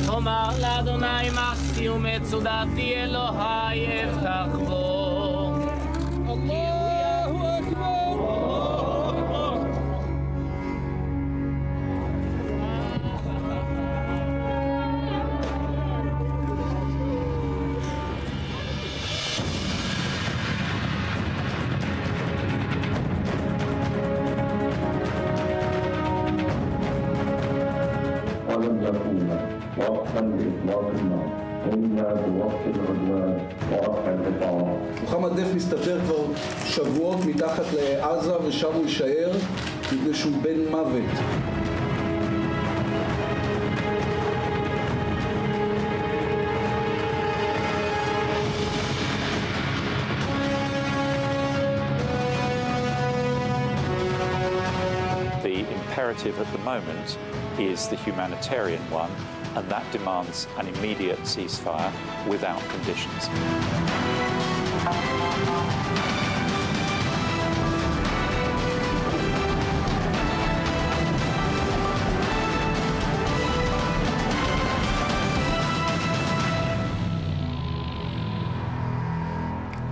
אומר לאדוני מחסי ומצודתי אלוהי אפתח בו. אללהו אכבר. ولم يكون وقتا لإطلاق النار إلا بوقت العدوان ووقت القطاع. מוחמד דף מסתתר כבר שבועות מתחת לעזה ושם הוא יישאר מפני שהוא בן מוות. The imperative at the moment is the humanitarian one, and that demands an immediate ceasefire without conditions.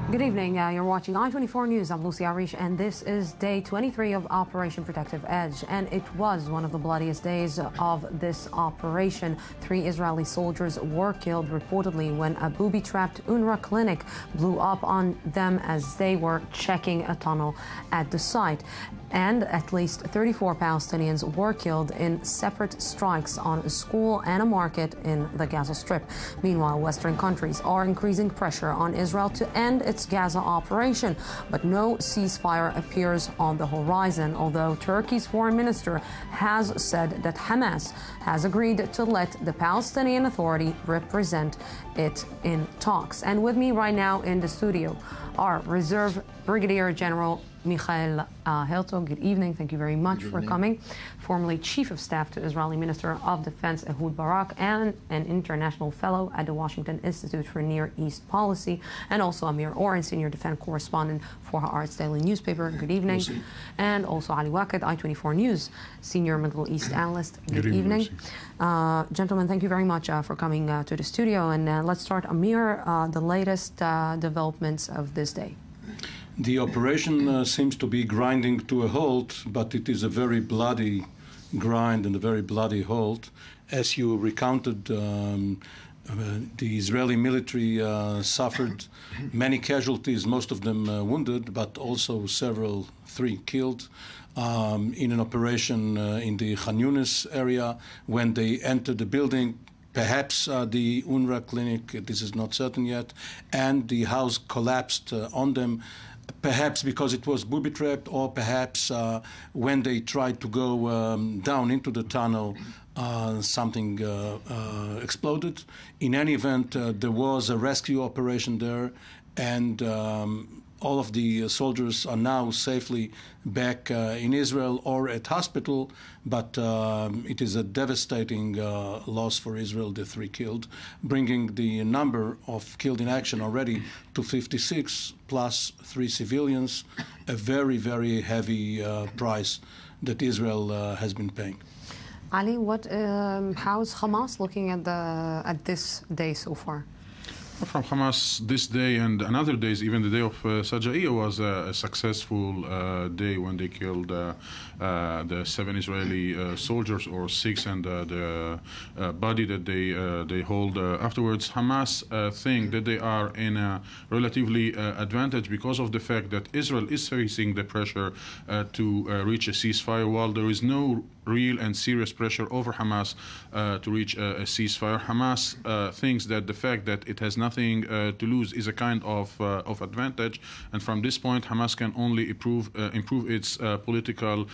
Good evening. You're watching I-24 News. I'm Lucy Arish, and this is day 23 of Operation Protective Edge. And it was one of the bloodiest days of this operation. 3 Israeli soldiers were killed reportedly when a booby-trapped UNRWA clinic blew up on them as they were checking a tunnel at the site. And at least 34 Palestinians were killed in separate strikes on a school and a market in the Gaza Strip. Meanwhile, Western countries are increasing pressure on Israel to end its Gaza operation, but no ceasefire appears on the horizon, although Turkey's foreign minister has said that Hamas has agreed to let the Palestinian Authority represent it in talks. And with me right now in the studio are Reserve Brigadier General Michael Herzog. Good evening. Thank you very much for coming. Formerly Chief of Staff to Israeli Minister of Defense Ehud Barak and an international fellow at the Washington Institute for Near East Policy, and also Amir Oren, Senior Defense Correspondent for Haaretz Daily newspaper. Good evening. Lucy. And also Ali Waked, I-24 News, Senior Middle East Analyst. Good evening. Gentlemen, thank you very much for coming to the studio. And let's start, Amir, the latest developments of this day. The operation seems to be grinding to a halt, but it is a very bloody grind and a very bloody halt. As you recounted, the Israeli military suffered many casualties, most of them wounded, but also 3 killed in an operation in the Khan Yunis area when they entered the building. Perhaps the UNRWA clinic, this is not certain yet, and the house collapsed on them. Perhaps because it was booby-trapped, or perhaps when they tried to go down into the tunnel, something exploded. In any event, there was a rescue operation there, and all of the soldiers are now safely back in Israel or at hospital, but it is a devastating loss for Israel, the 3 killed, bringing the number of killed in action already to 56, plus 3 civilians, a very, very heavy price that Israel has been paying. Ali, how is Hamas looking at this day so far? From Hamas, this day and another days, even the day of Sajaiya was a successful day when they killed the 7 Israeli soldiers, or 6, and the body that they hold afterwards. Hamas think that they are in a relatively advantage because of the fact that Israel is facing the pressure to reach a ceasefire, while there is no real and serious pressure over Hamas to reach a ceasefire. Hamas thinks that the fact that it has nothing to lose is a kind of advantage, and from this point, Hamas can only improve its political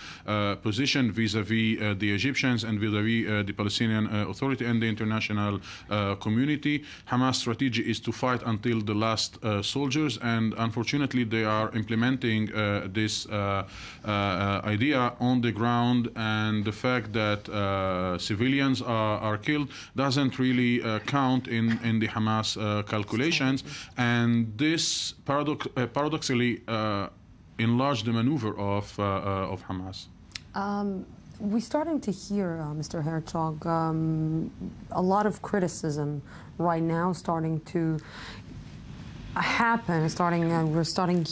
position vis-a-vis the Egyptians and vis-a-vis the Palestinian Authority and the international community. Hamas' strategy is to fight until the last soldiers, and unfortunately, they are implementing this idea on the ground, and the fact that civilians are killed doesn't really count in the Hamas calculations, and this paradoxically enlarged the maneuver of Hamas. We're starting to hear, Mr. Herzog, a lot of criticism right now starting to happen. We're starting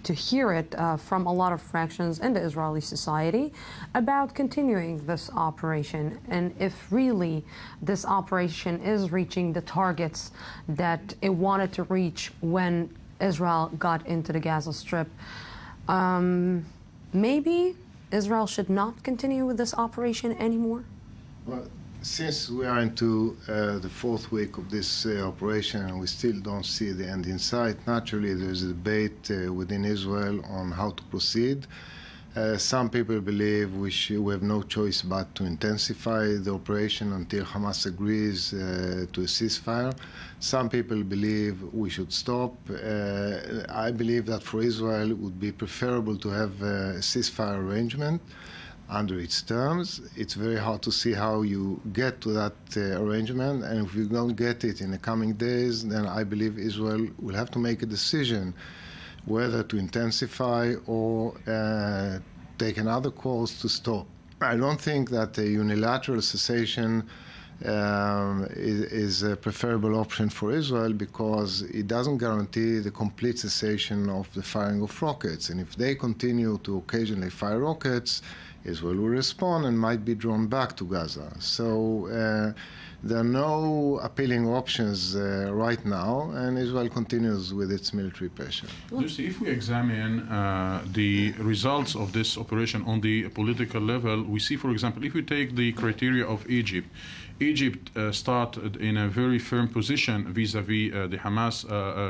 to hear it from a lot of fractions in the Israeli society about continuing this operation, and if really this operation is reaching the targets that it wanted to reach when Israel got into the Gaza Strip. Maybe Israel should not continue with this operation anymore? Well, since we are into the fourth week of this operation and we still don't see the end in sight, naturally there's a debate within Israel on how to proceed. Some people believe we have no choice but to intensify the operation until Hamas agrees to a ceasefire. Some people believe we should stop. I believe that for Israel it would be preferable to have a ceasefire arrangement under its terms. It's very hard to see how you get to that arrangement, and if we don't get it in the coming days, then I believe Israel will have to make a decision whether to intensify or take another course to stop. I don't think that a unilateral cessation is a preferable option for Israel, because it doesn't guarantee the complete cessation of the firing of rockets. And if they continue to occasionally fire rockets, Israel will respond and might be drawn back to Gaza. So there are no appealing options right now, and Israel continues with its military pressure. Lucy, if we examine the results of this operation on the political level, we see, for example, if we take the criteria of Egypt, Egypt started in a very firm position vis-à-vis the Hamas.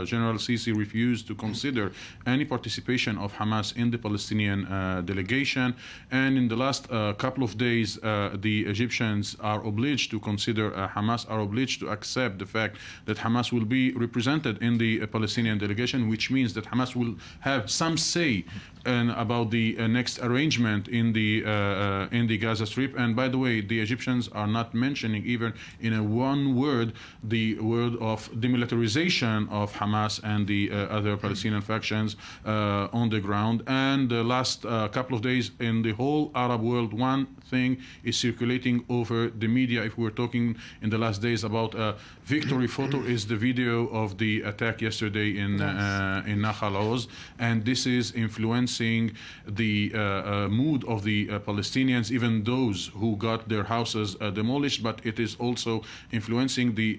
General Sisi refused to consider any participation of Hamas in the Palestinian delegation. And in the last couple of days, the Egyptians are obliged to consider Hamas, are obliged to accept the fact that Hamas will be represented in the Palestinian delegation, which means that Hamas will have some say about the next arrangement in the Gaza Strip. And by the way, the Egyptians are not mentioning even in a one word the word of demilitarization of Hamas and the other Palestinian factions on the ground. And the last couple of days in the whole Arab world, one thing is circulating over the media. If we're talking in the last days about a victory photo, is the video of the attack yesterday in Nahal Oz, and this is influencing the mood of the Palestinians, even those who got their houses demolished, but it is also influencing the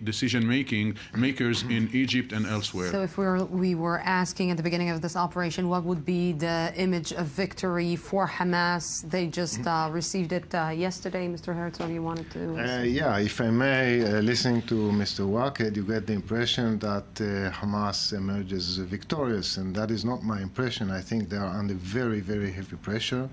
makers in Egypt and elsewhere. So if we were asking at the beginning of this operation, what would be the image of victory for Hamas? They just received it yesterday. Mr. Herzog, you wanted to... Yeah, if I may, listening to Mr. Waked, you get the impression that Hamas emerges victorious, and that is not my impression. I think they are under very, very heavy pressure.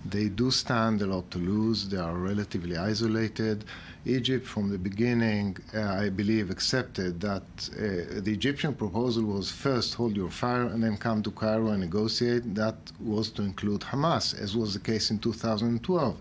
They do stand a lot to lose. They are relatively isolated. Egypt, from the beginning, I believe, accepted that the Egyptian proposal was first hold your fire and then come to Cairo and negotiate. That was to include Hamas, as was the case in 2012.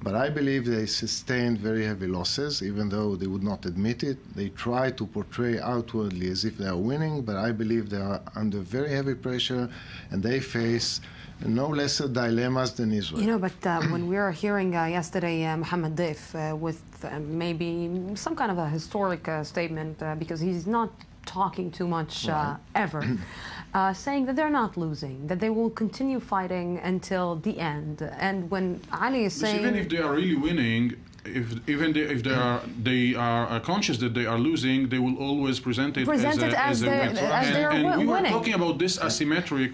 But I believe they sustained very heavy losses, even though they would not admit it. They try to portray outwardly as if they are winning, but I believe they are under very heavy pressure, and they face no lesser dilemmas than Israel. You know, but when we were hearing yesterday Mohammed Deif with maybe some kind of a historic statement, because he's not talking too much ever, saying that they're not losing, that they will continue fighting until the end. And when Ali is saying... Even if they are really winning, if they are conscious that they are losing, they will always present it as a win. And we were talking about this asymmetric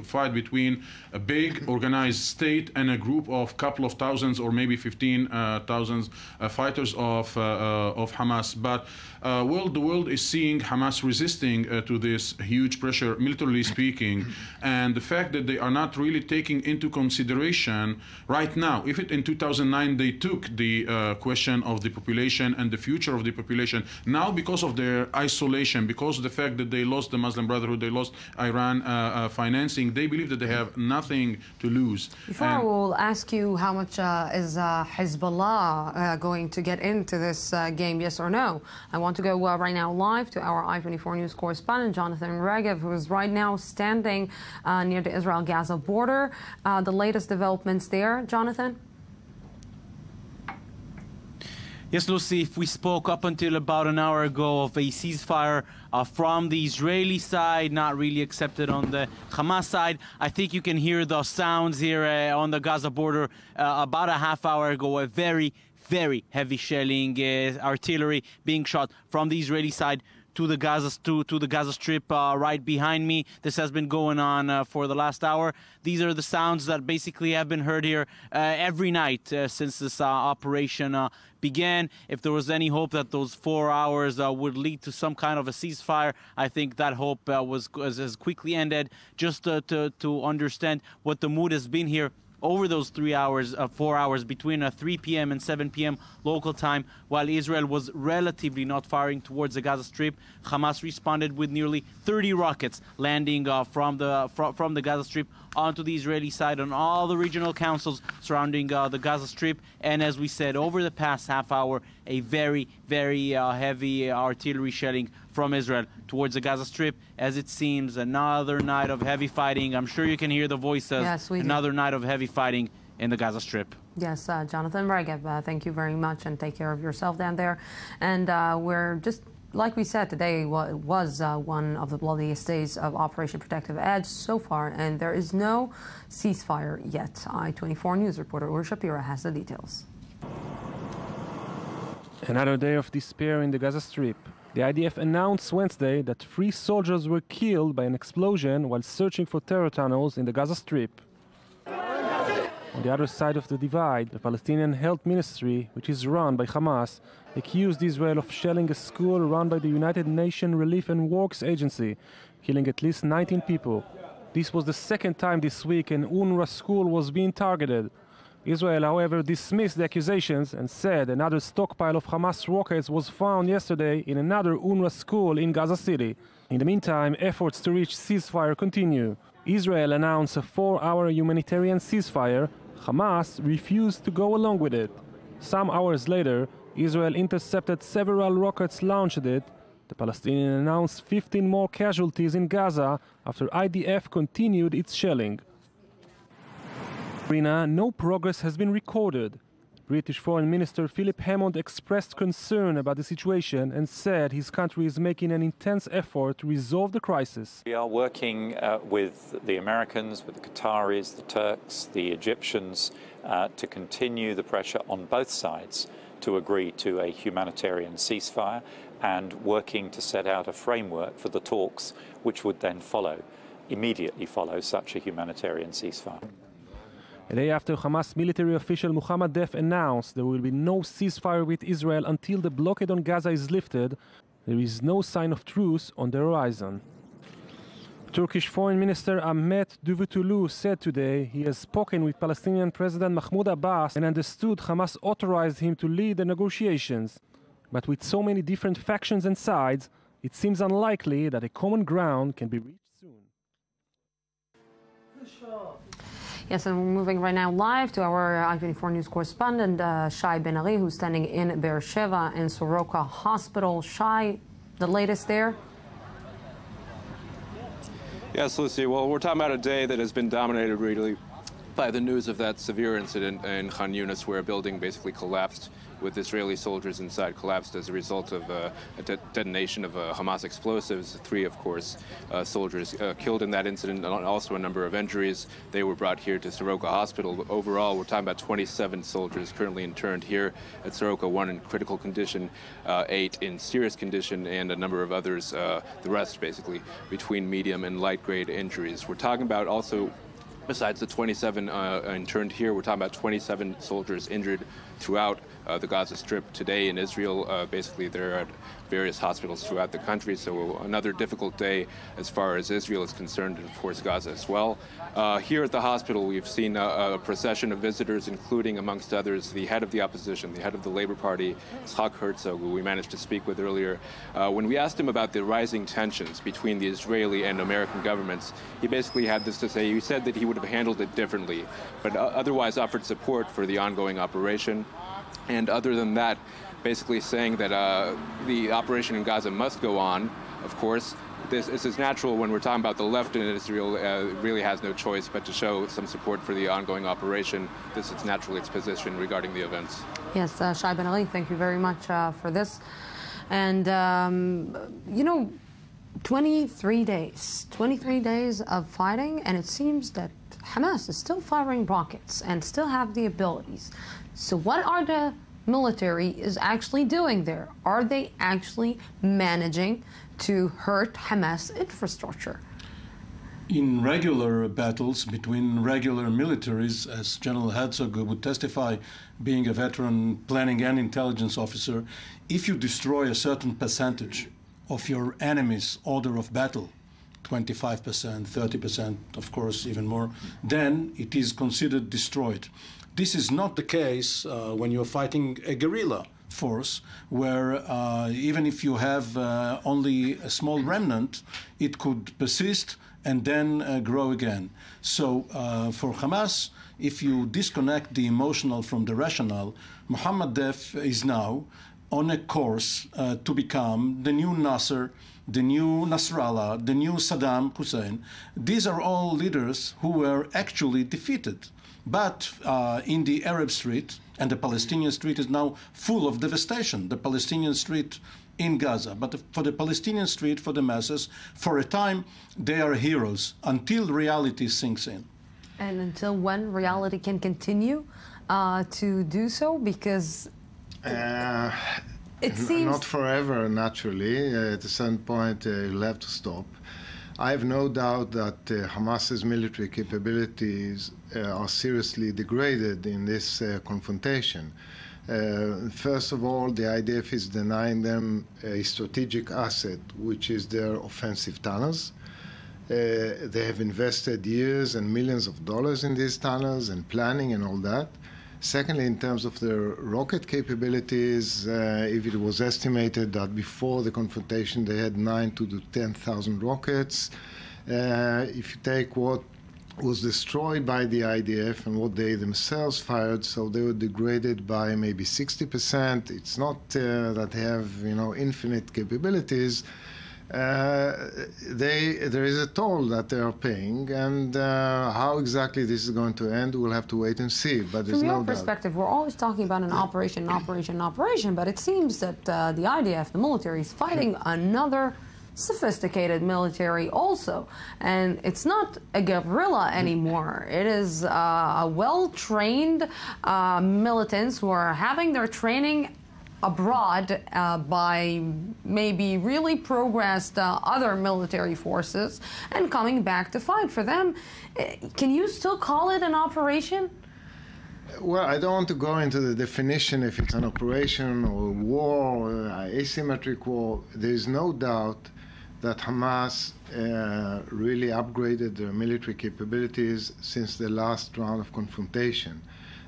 fight between a big organized state and a group of couple of thousands or maybe 15,000 fighters of Hamas. But the world is seeing Hamas resisting to this huge pressure, militarily speaking, and the fact that they are not really taking into consideration right now. If in 2009 they took the question of the population and the future of the population, now because of their isolation, because of the fact that they lost the Muslim Brotherhood, they lost Iran financing, they believe that they have nothing to lose. Before I will ask you how much is Hezbollah going to get into this game, yes or no, I want to go right now live to our I-24 News correspondent, Jonathan Regev, who is right now standing near the Israel-Gaza border. The latest developments there, Jonathan? Yes, Lucy, if we spoke up until about an hour ago of a ceasefire from the Israeli side, not really accepted on the Hamas side. I think you can hear the sounds here on the Gaza border about a half hour ago, a very, very heavy shelling, artillery being shot from the Israeli side to the Gaza Strip right behind me. This has been going on for the last hour. These are the sounds that basically have been heard here every night since this operation began. If there was any hope that those 4 hours would lead to some kind of a ceasefire, I think that hope has quickly ended. Just to understand what the mood has been here over those 4 hours between 3 p.m. and 7 p.m. local time, while Israel was relatively not firing towards the Gaza Strip, Hamas responded with nearly 30 rockets landing from the Gaza Strip onto the Israeli side on all the regional councils surrounding the Gaza Strip. And as we said, over the past half hour, a very, very heavy artillery shelling from Israel towards the Gaza Strip. As it seems, another night of heavy fighting. I'm sure you can hear the voices. Yes, we do. Another night of heavy fighting in the Gaza Strip. Yes, Jonathan Regev, thank you very much, and take care of yourself down there. And we're just, like we said, today was one of the bloodiest days of Operation Protective Edge so far, and there is no ceasefire yet. I-24 News reporter Ur Shapira has the details. Another day of despair in the Gaza Strip. The IDF announced Wednesday that 3 soldiers were killed by an explosion while searching for terror tunnels in the Gaza Strip. On the other side of the divide, the Palestinian Health Ministry, which is run by Hamas, accused Israel of shelling a school run by the United Nations Relief and Works Agency, killing at least 19 people. This was the second time this week an UNRWA school was being targeted. Israel, however, dismissed the accusations and said another stockpile of Hamas rockets was found yesterday in another UNRWA school in Gaza City. In the meantime, efforts to reach ceasefire continue. Israel announced a 4-hour humanitarian ceasefire. Hamas refused to go along with it. Some hours later, Israel intercepted several rockets launched at it. The Palestinians announced 15 more casualties in Gaza after IDF continued its shelling. No progress has been recorded. British Foreign Minister Philip Hammond expressed concern about the situation and said his country is making an intense effort to resolve the crisis. We are working with the Americans, with the Qataris, the Turks, the Egyptians to continue the pressure on both sides to agree to a humanitarian ceasefire, and working to set out a framework for the talks which would then immediately follow such a humanitarian ceasefire. A day after Hamas military official Mohammed Deif announced there will be no ceasefire with Israel until the blockade on Gaza is lifted, there is no sign of truce on the horizon. Turkish Foreign Minister Ahmet Davutoglu said today he has spoken with Palestinian President Mahmoud Abbas and understood Hamas authorized him to lead the negotiations. But with so many different factions and sides, it seems unlikely that a common ground can be reached soon. Yes, and we're moving right now live to our I-24 News correspondent, Shai Ben Ari, who's standing in Be'er Sheva in Soroka Hospital. Shai, the latest there? Yes, Lucy. Well, we're talking about a day that has been dominated really by the news of that severe incident in Khan Yunis, where a building basically collapsed with Israeli soldiers inside, collapsed as a result of a detonation of Hamas explosives. 3, of course, soldiers killed in that incident, and also a number of injuries. They were brought here to Soroka Hospital. Overall, we're talking about 27 soldiers currently interned here at Soroka, 1 in critical condition, 8 in serious condition, and a number of others, the rest basically, between medium and light-grade injuries. We're talking about also, besides the 27 interned here, we're talking about 27 soldiers injured throughout the Gaza Strip today in Israel. Basically, they're at various hospitals throughout the country, so another difficult day as far as Israel is concerned, and of course Gaza as well. Here at the hospital, we've seen a procession of visitors, including, amongst others, the head of the opposition, the head of the Labour Party, Yitzhak Herzog, who we managed to speak with earlier. When we asked him about the rising tensions between the Israeli and American governments, he basically had this to say. He said that he would have handled it differently, but otherwise offered support for the ongoing operation. And other than that, basically saying that the operation in Gaza must go on, of course, this is natural when we're talking about the left in Israel really has no choice but to show some support for the ongoing operation. This is naturally its position regarding the events. Yes, Shai Ben Ali, thank you very much for this. And, 23 days of fighting, and it seems that Hamas is still firing rockets and still have the abilities. So what are the military is actually doing there? Are they actually managing to hurt Hamas infrastructure? In regular battles between regular militaries, as General Herzog would testify, being a veteran planning and intelligence officer, if you destroy a certain percentage of your enemy's order of battle, 25%, 30%, of course, even more, then it is considered destroyed. This is not the case when you're fighting a guerrilla force, where even if you have only a small remnant, it could persist and then grow again. So for Hamas, if you disconnect the emotional from the rational, Mohammed Deif is now on a course to become the new Nasser, the new Nasrallah, the new Saddam Hussein. These are all leaders who were actually defeated. But in the Arab street, and the Palestinian street is now full of devastation, the Palestinian street in Gaza. But for the Palestinian street, for the masses, for a time, they are heroes until reality sinks in. And until when reality can continue to do so? Because it seems... Not forever, naturally. At a certain point, you'll have to stop. I have no doubt that Hamas's military capabilities are seriously degraded in this confrontation. First of all, the IDF is denying them a strategic asset, which is their offensive tunnels. They have invested years and millions of dollars in these tunnels and planning and all that. Secondly, in terms of their rocket capabilities, if it was estimated that before the confrontation they had 9,000 to 10,000 rockets, if you take what was destroyed by the IDF and what they themselves fired, so they were degraded by maybe 60%. It's not that they have, infinite capabilities. There is a toll that they are paying, and how exactly this is going to end, we'll have to wait and see. But there's From no your perspective, we're always talking about an operation, but it seems that the IDF, the military, is fighting another sophisticated military also, and it's not a guerrilla anymore. It is a well-trained militants who are having their training abroad by maybe really progressed other military forces and coming back to fight for them. Can you still call it an operation? Well, I don't want to go into the definition if it's an operation or war, or asymmetric war. There is no doubt that Hamas really upgraded their military capabilities since the last round of confrontation.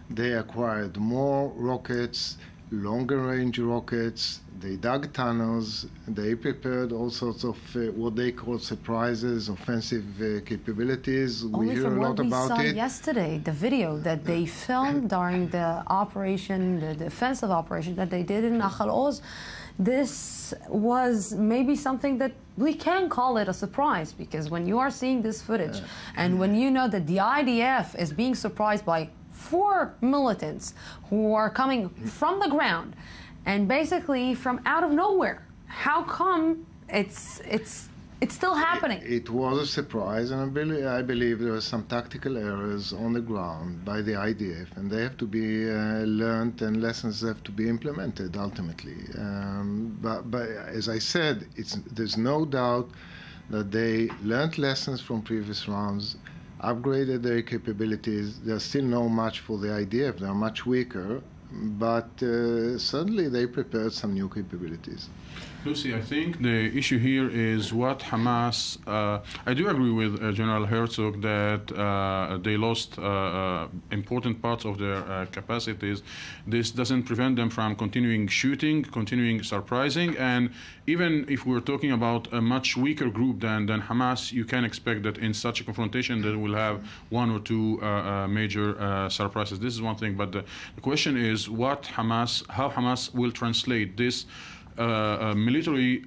They acquired more rockets, longer-range rockets, they dug tunnels, they prepared all sorts of what they call surprises, offensive capabilities. Only we hear from a lot what we about saw it. yesterday, the video that they filmed during the operation, the defensive operation that they did in Nahal Oz, this was maybe something that we can call it a surprise, because when you are seeing this footage and when you know that the IDF is being surprised by 4 militants who are coming from the ground and basically from out of nowhere, how come it's still happening? It was a surprise, and I believe there were some tactical errors on the ground by the IDF, and they have to be learned, and lessons have to be implemented ultimately. But as I said, there's no doubt that they learned lessons from previous rounds, upgraded their capabilities. There's still no match for the IDF. They are much weaker, but certainly they prepared some new capabilities. Lucy, I think the issue here is what Hamas, I do agree with General Herzog that they lost important parts of their capacities. This doesn't prevent them from continuing shooting, continuing surprising, and even if we're talking about a much weaker group than Hamas, you can expect that in such a confrontation they will have 1 or 2 major surprises. This is one thing, but the question is how Hamas will translate this military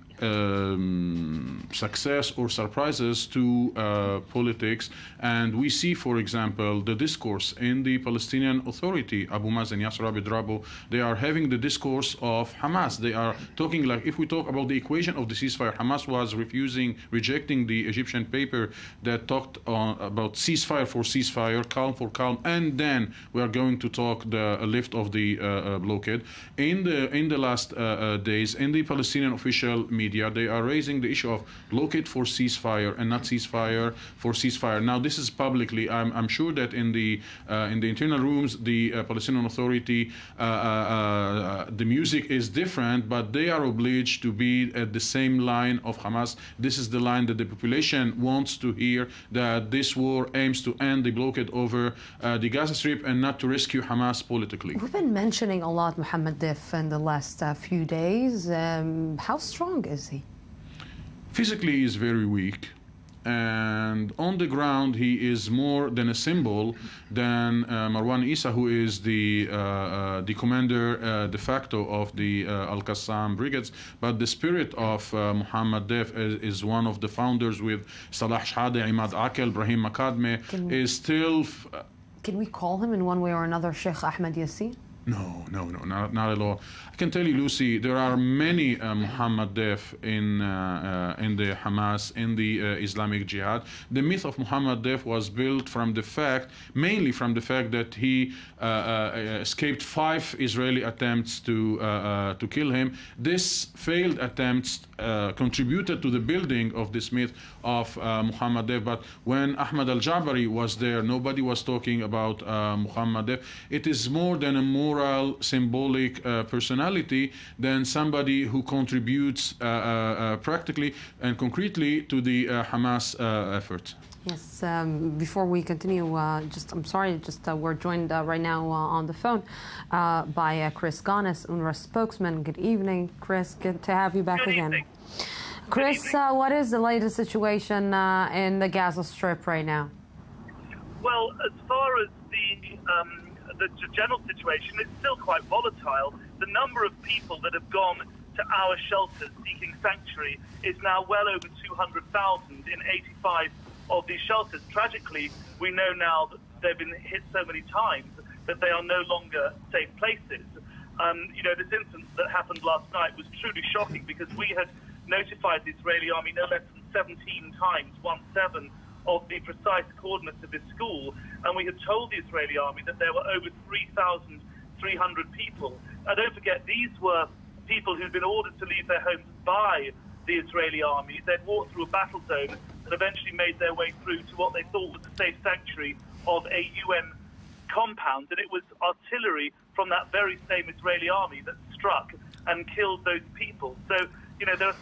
success or surprises to politics. And we see, for example, the discourse in the Palestinian Authority, Abu Mazen, Yasser Abidrabo, they are having the discourse of Hamas. They are talking like, if we talk about the equation of the ceasefire, Hamas was rejecting the Egyptian paper that talked about ceasefire for ceasefire, calm for calm, and then we are going to talk the lift of the blockade. In the last days, in the Palestinian official media, they are raising the issue of blockade for ceasefire and not ceasefire for ceasefire. Now, this is publicly. I'm sure that in the internal rooms, the Palestinian Authority, the music is different, but they are obliged to be at the same line of Hamas. This is the line that the population wants to hear, that this war aims to end the blockade over the Gaza Strip and not to rescue Hamas politically. We've been mentioning a lot Mohammed Deif in the last few days. How strong is he? Physically, he is very weak. And on the ground, he is more than a symbol than Marwan Issa, who is the commander de facto of the Al-Qassam brigades. But the spirit of Mohammed Deif is one of the founders with Salah Shhadeh, Imad Akel, Brahim Makadme, is still... Can we call him in one way or another Sheikh Ahmed Yassin? No, not at all. I can tell you, Lucy, there are many Mohammed Deif in the Hamas, in the Islamic Jihad. The myth of Mohammed Deif was built mainly from the fact that he escaped 5 Israeli attempts to kill him. This failed attempts contributed to the building of this myth of Mohammed Deif. But when Ahmad al-Jabari was there, nobody was talking about Mohammed Deif. It is more than a moral, symbolic personality than somebody who contributes practically and concretely to the Hamas effort. Yes, before we continue, we're joined right now on the phone by Chris Ganes, UNRWA spokesman. Good evening, Chris. Good to have you back again. Chris, what is the latest situation in the Gaza Strip right now? Well, as far as the general situation, it's still quite volatile. The number of people that have gone to our shelters seeking sanctuary is now well over 200,000 in 85 of these shelters. Tragically, we know now that they've been hit so many times that they are no longer safe places. This incident that happened last night was truly shocking because we had notified the Israeli army no less than 17 times, 17, of the precise coordinates of this school, and we had told the Israeli army that there were over 3,300 people. And don't forget, these were people who'd been ordered to leave their homes by the Israeli army. They'd walked through a battle zone and eventually made their way through to what they thought was the safe sanctuary of a UN compound, and it was artillery from that very same Israeli army that struck and killed those people. So, there are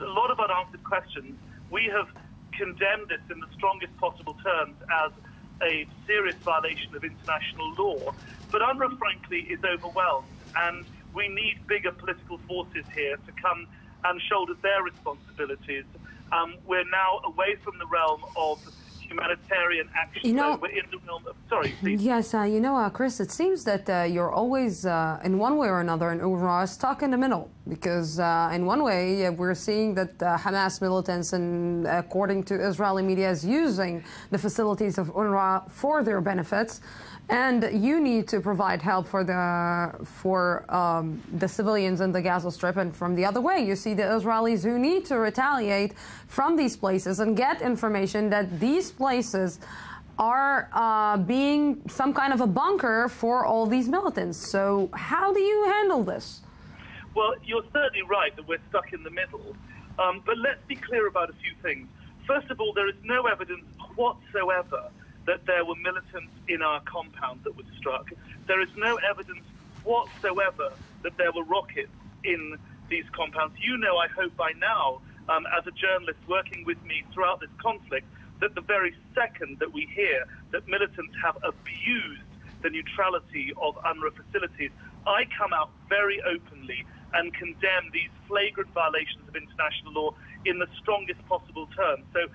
a lot of unanswered questions. We have condemned this in the strongest possible terms as a serious violation of international law, but UNRWA, frankly, is overwhelmed, and we need bigger political forces here to come and shoulder their responsibilities. We're now away from the realm of humanitarian action. We're in the realm of... Sorry, please. Yes, Chris, it seems that you're always, in one way or another, in UNRWA, stuck in the middle. Because in one way, we're seeing that Hamas militants, and according to Israeli media, is using the facilities of UNRWA for their benefits. And you need to provide help for the civilians in the Gaza Strip. And from the other way, you see the Israelis who need to retaliate from these places and get information that these places are being some kind of a bunker for all these militants. So how do you handle this? Well, you're certainly right that we're stuck in the middle. But let's be clear about a few things. First of all, there is no evidence whatsoever that there were militants in our compound that were struck. There is no evidence whatsoever that there were rockets in these compounds. You know, I hope by now, as a journalist working with me throughout this conflict, that the very second that we hear that militants have abused the neutrality of UNRWA facilities, I come out very openly and condemn these flagrant violations of international law in the strongest possible terms. So,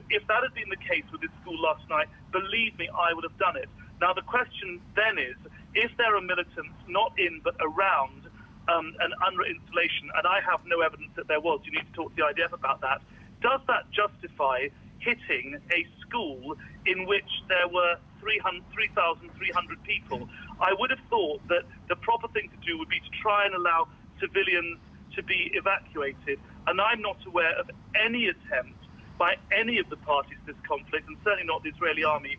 if that had been the case with this school last night, believe me, I would have done it. Now, the question then is, if there are militants not in but around an UNRWA installation, and I have no evidence that there was. You need to talk to the IDF about that. Does that justify hitting a school in which there were 3,300 people? I would have thought that the proper thing to do would be to try and allow civilians to be evacuated, and I'm not aware of any attempt by any of the parties to this conflict, and certainly not the Israeli army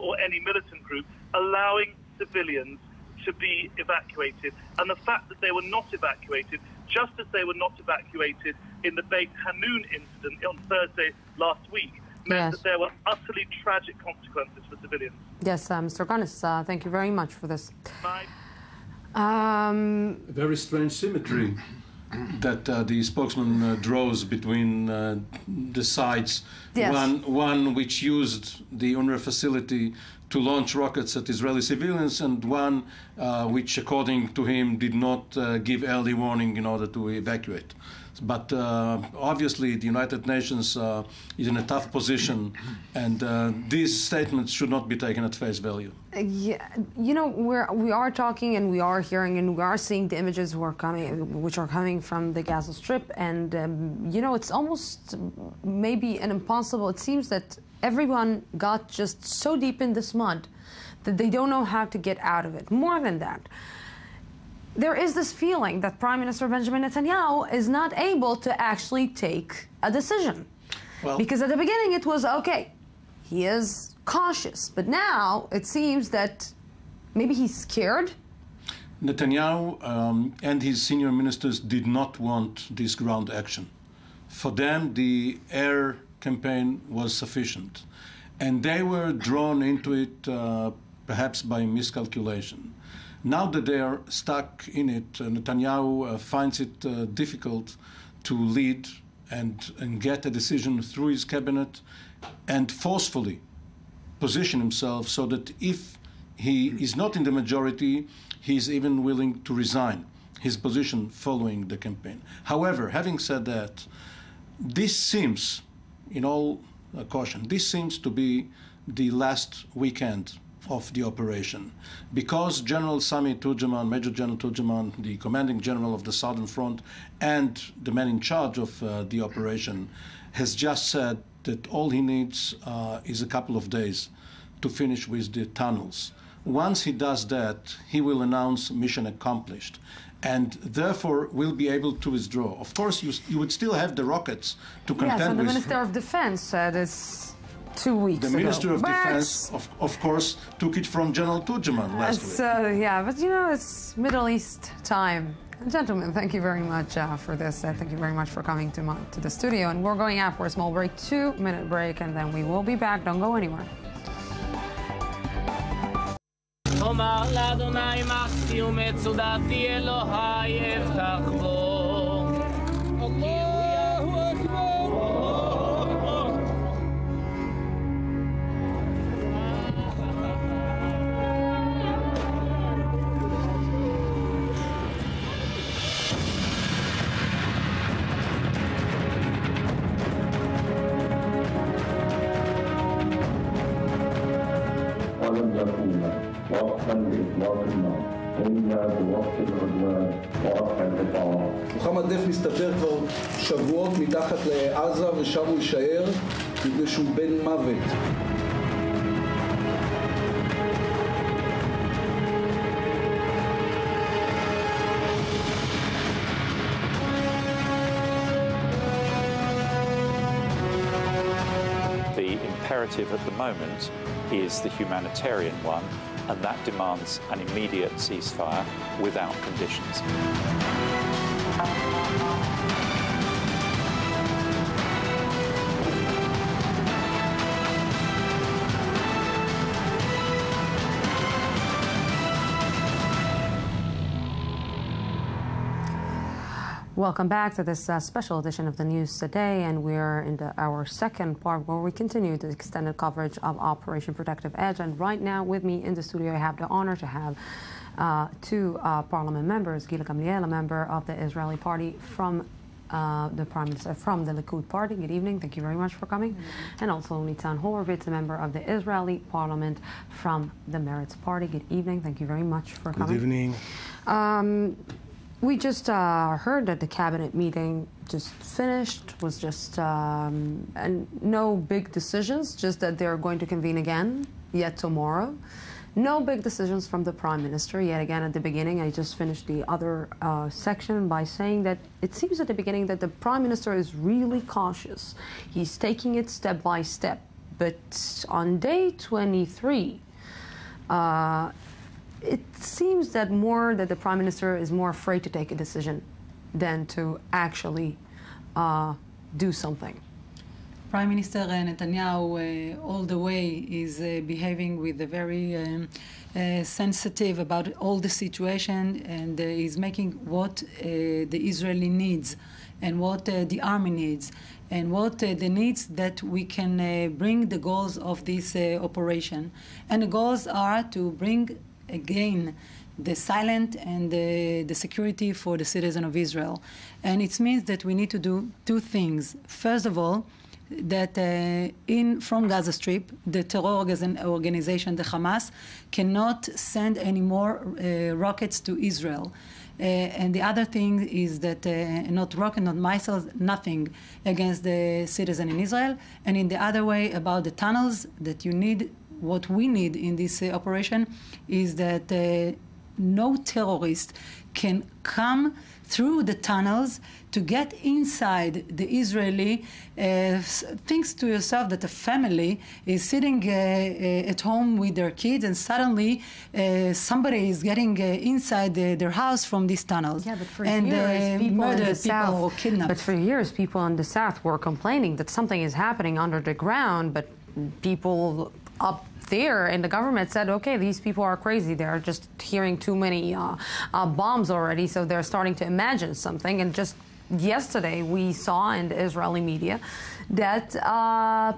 or any militant group, allowing civilians to be evacuated. And the fact that they were not evacuated, just as they were not evacuated in the Beit Hanun incident on Thursday last week, meant that there were utterly tragic consequences for civilians. Yes, Mr. Gunnis, thank you very much for this. Very strange symmetry that the spokesman draws between the sides. Yes. One which used the UNRWA facility to launch rockets at Israeli civilians, and one which, according to him, did not give early warning in order to evacuate. But obviously the United Nations is in a tough position, and these statements should not be taken at face value. Yeah, you know, we are talking and we are hearing and we are seeing the images which are coming from the Gaza Strip, and you know, it's almost maybe an impossible. It seems that everyone got just so deep in this mud that they don't know how to get out of it. More than that, there is this feeling that Prime Minister Benjamin Netanyahu is not able to actually take a decision. Well, because at the beginning it was, okay, he is cautious, but now it seems that maybe he's scared. Netanyahu and his senior ministers did not want this ground action. For them, the air campaign was sufficient, and they were drawn into it perhaps by miscalculation. Now that they are stuck in it, Netanyahu finds it difficult to lead and get a decision through his cabinet and forcefully position himself so that if he is not in the majority, he is even willing to resign his position following the campaign. However, having said that, this seems, in all caution, this seems to be the last weekend of the operation, because General Sami Turjaman, Major General Turjaman, the commanding general of the Southern Front and the man in charge of the operation, has just said that all he needs is a couple of days to finish with the tunnels. Once he does that, he will announce mission accomplished, and therefore will be able to withdraw. Of course, you would still have the rockets to contend with. Yes, and the Minister of Defense said it's 2 weeks ago. The Minister of Defense, of course, took it from General Turjaman last week. Yeah, but you know, it's Middle East time. Gentlemen, thank you very much for this. Thank you very much for coming to the studio. And we're going out for a small break, 2-minute break, and then we will be back. Don't go anywhere. אומר לאדוני מחסי ומצודתי אלוהי אבטח בו. אלוהו אכבר. ولم يكون وقتا لإطلاق النار إلا بوقت العدوان ورفع القطاع. מוחמד דף מסתתר כבר שבועות מתחת לעזה ושם הוא יישאר מפני שהוא בן מוות. The imperative at the moment is the humanitarian one, and that demands an immediate ceasefire without conditions. Welcome back to this special edition of the News Today, and we're in our second part where we continue the extended coverage of Operation Protective Edge. And right now with me in the studio, I have the honor to have two parliament members, Gila Gamliel, a member of the Israeli party from the Prime Minister from the Likud party. Good evening. Thank you very much for coming. And also Nitzan Horowitz, a member of the Israeli parliament from the Meretz party. Good evening. Thank you very much for coming. Good evening. We just heard that the cabinet meeting just finished, was just and no big decisions, just that they're going to convene again yet tomorrow. No big decisions from the Prime Minister yet again at the beginning. I just finished the other section by saying that it seems at the beginning that the Prime Minister is really cautious. He's taking it step by step. But on day 23, it seems that the Prime Minister is more afraid to take a decision than to actually do something. Prime Minister Netanyahu all the way is behaving with a very sensitive about all the situation, and is making what the Israeli needs and what the army needs and what the needs that we can bring the goals of this operation. And the goals are to bring again the silence and the security for the citizens of Israel. And it means that we need to do two things. First of all, that from Gaza Strip, the terror organization, the Hamas, cannot send any more rockets to Israel. And the other thing is that not rocket, not missiles, nothing against the citizen in Israel. And in the other way about the tunnels that you need, what we need in this operation is that no terrorist can come through the tunnels to get inside the Israeli. Think to yourself that a family is sitting at home with their kids, and suddenly somebody is getting inside their house from these tunnels. Yeah, but for years, people in the South, kidnapped. But for years, people in the South were complaining that something is happening under the ground, but people up there and the government said, okay, these people are crazy. They're just hearing too many bombs already, so they're starting to imagine something. And just yesterday, we saw in the Israeli media that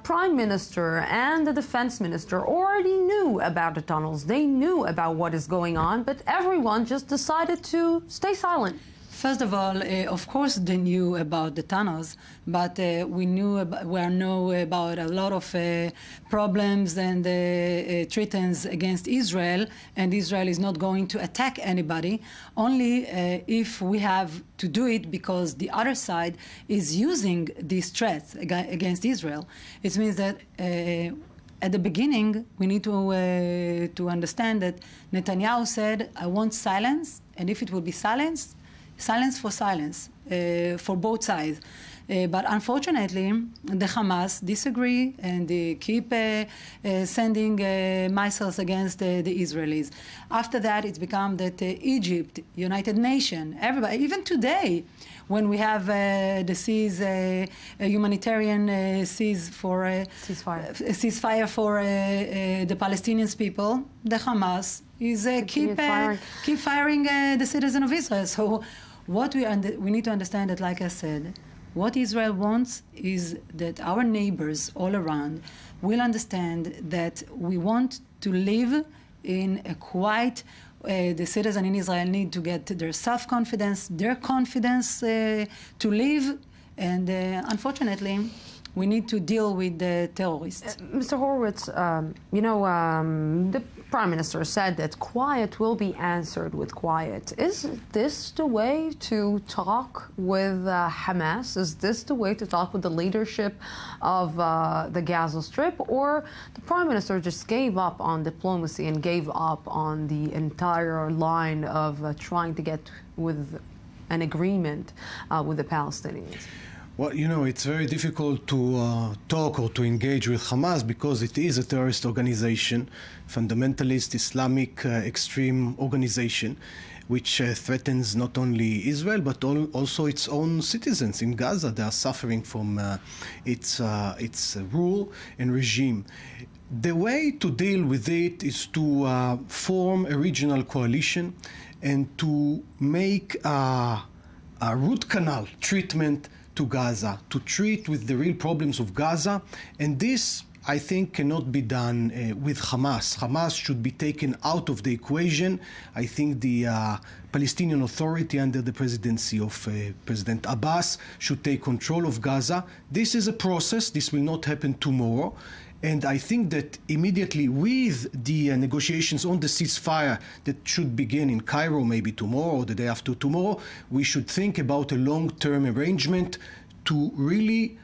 Prime Minister and the Defense Minister already knew about the tunnels. They knew about what is going on, but everyone just decided to stay silent. First of all, of course, they knew about the tunnels, but we know about a lot of problems and threats against Israel, and Israel is not going to attack anybody, only if we have to do it because the other side is using these threats against Israel. It means that at the beginning, we need to understand that Netanyahu said, I want silence, and if it will be silence for silence, for both sides. But unfortunately, the Hamas disagree and they keep sending missiles against the Israelis. After that, it's become that Egypt, United Nations, everybody, even today, when we have the humanitarian ceasefire for the Palestinian people, the Hamas is keep firing the citizens of Israel. So what we need to understand that, like I said, what Israel wants is that our neighbors all around will understand that we want to live in a quiet. The citizens in Israel need to get their self-confidence, their confidence to live, and unfortunately, we need to deal with the terrorists. Mr. Horowitz, the Prime Minister said that quiet will be answered with quiet. Is this the way to talk with Hamas? Is this the way to talk with the leadership of the Gaza Strip? Or the Prime Minister just gave up on diplomacy and gave up on the entire line of trying to get with an agreement with the Palestinians? Well, it's very difficult to talk or to engage with Hamas because it is a terrorist organization, fundamentalist Islamic extreme organization, which threatens not only Israel but also its own citizens in Gaza. They are suffering from its rule and regime. The way to deal with it is to form a regional coalition and to make a root canal treatment to Gaza, to treat with the real problems of Gaza. And this, I think, cannot be done with Hamas. Hamas should be taken out of the equation. I think the Palestinian Authority under the presidency of President Abbas should take control of Gaza. This is a process. This will not happen tomorrow. And I think that immediately with the negotiations on the ceasefire that should begin in Cairo maybe tomorrow or the day after tomorrow, we should think about a long-term arrangement to really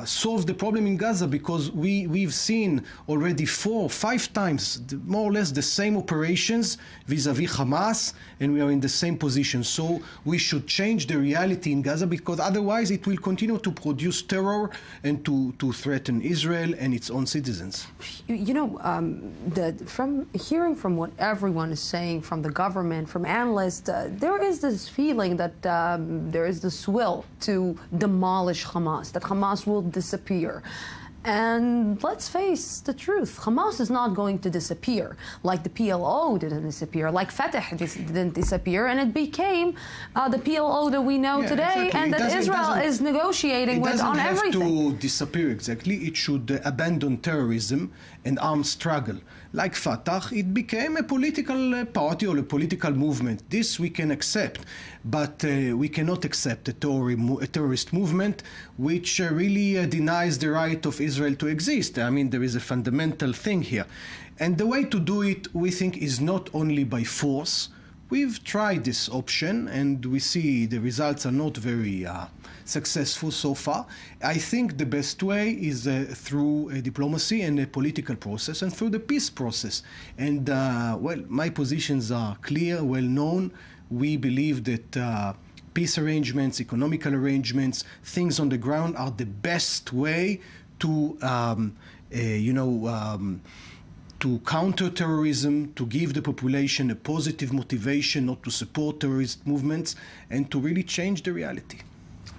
solve the problem in Gaza, because we've seen already 4 or 5 times more or less the same operations vis-a-vis Hamas, and we are in the same position. So we should change the reality in Gaza, because otherwise it will continue to produce terror and to threaten Israel and its own citizens. You know, from hearing from what everyone is saying, from the government, from analysts, there is this feeling that there is this will to demolish Hamas, that Hamas will disappear. And let's face the truth, Hamas is not going to disappear. Like the PLO didn't disappear, like Fatah didn't disappear, and it became the PLO that we know today, exactly. and that Israel is negotiating with on everything. It doesn't have to disappear exactly. It should abandon terrorism and armed struggle. Like Fatah, it became a political party or a political movement. This we can accept, but we cannot accept a terrorist movement which really denies the right of Israel to exist. I mean, there is a fundamental thing here. And the way to do it, we think, is not only by force. We've tried this option, and we see the results are not very successful so far. I think the best way is through diplomacy and a political process, and through the peace process. And, well, my positions are clear, well known. We believe that peace arrangements, economical arrangements, things on the ground are the best way to, to counter terrorism, to give the population a positive motivation not to support terrorist movements, and to really change the reality.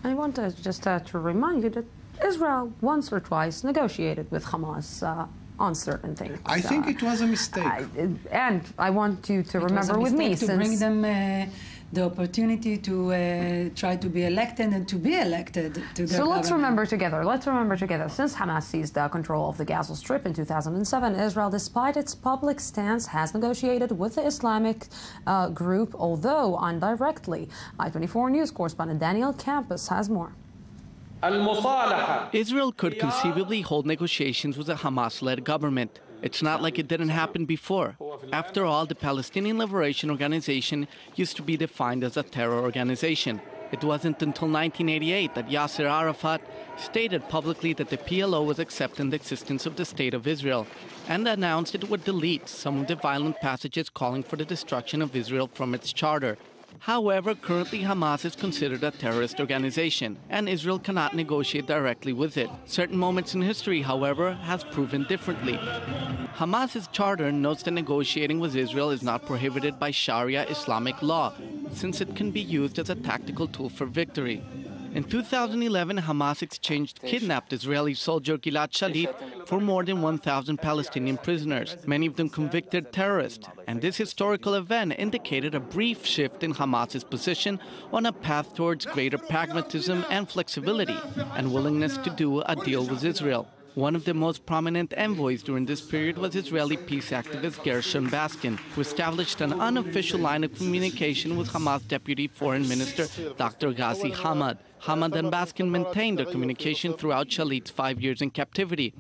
I want to just to remind you that Israel once or twice negotiated with Hamas on certain things. I think it was a mistake. And I want you to remember with me, to bring them the opportunity to try to be elected and to be elected to the government. Let's remember together. Since Hamas seized control of the Gaza Strip in 2007, Israel, despite its public stance, has negotiated with the Islamic group, although indirectly. I-24 News correspondent Daniel Campus has more. Israel could conceivably hold negotiations with a Hamas-led government. It's not like it didn't happen before. After all, the Palestinian Liberation Organization used to be defined as a terror organization. It wasn't until 1988 that Yasser Arafat stated publicly that the PLO was accepting the existence of the State of Israel and announced it would delete some of the violent passages calling for the destruction of Israel from its charter. However, currently Hamas is considered a terrorist organization, and Israel cannot negotiate directly with it. Certain moments in history, however, has proven differently. Hamas's charter notes that negotiating with Israel is not prohibited by Sharia Islamic law, since it can be used as a tactical tool for victory. In 2011, Hamas exchanged kidnapped Israeli soldier Gilad Shalit for more than 1,000 Palestinian prisoners, many of them convicted terrorists. And this historical event indicated a brief shift in Hamas's position on a path towards greater pragmatism and flexibility, and willingness to do a deal with Israel. One of the most prominent envoys during this period was Israeli peace activist Gershon Baskin, who established an unofficial line of communication with Hamas Deputy Foreign Minister Dr. Ghazi Hamad. Hamad and Baskin maintained their communication throughout Shalit's 5 years in captivity.